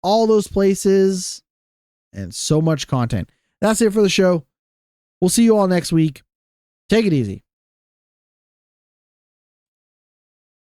All those places and so much content. That's it for the show. We'll see you all next week. Take it easy.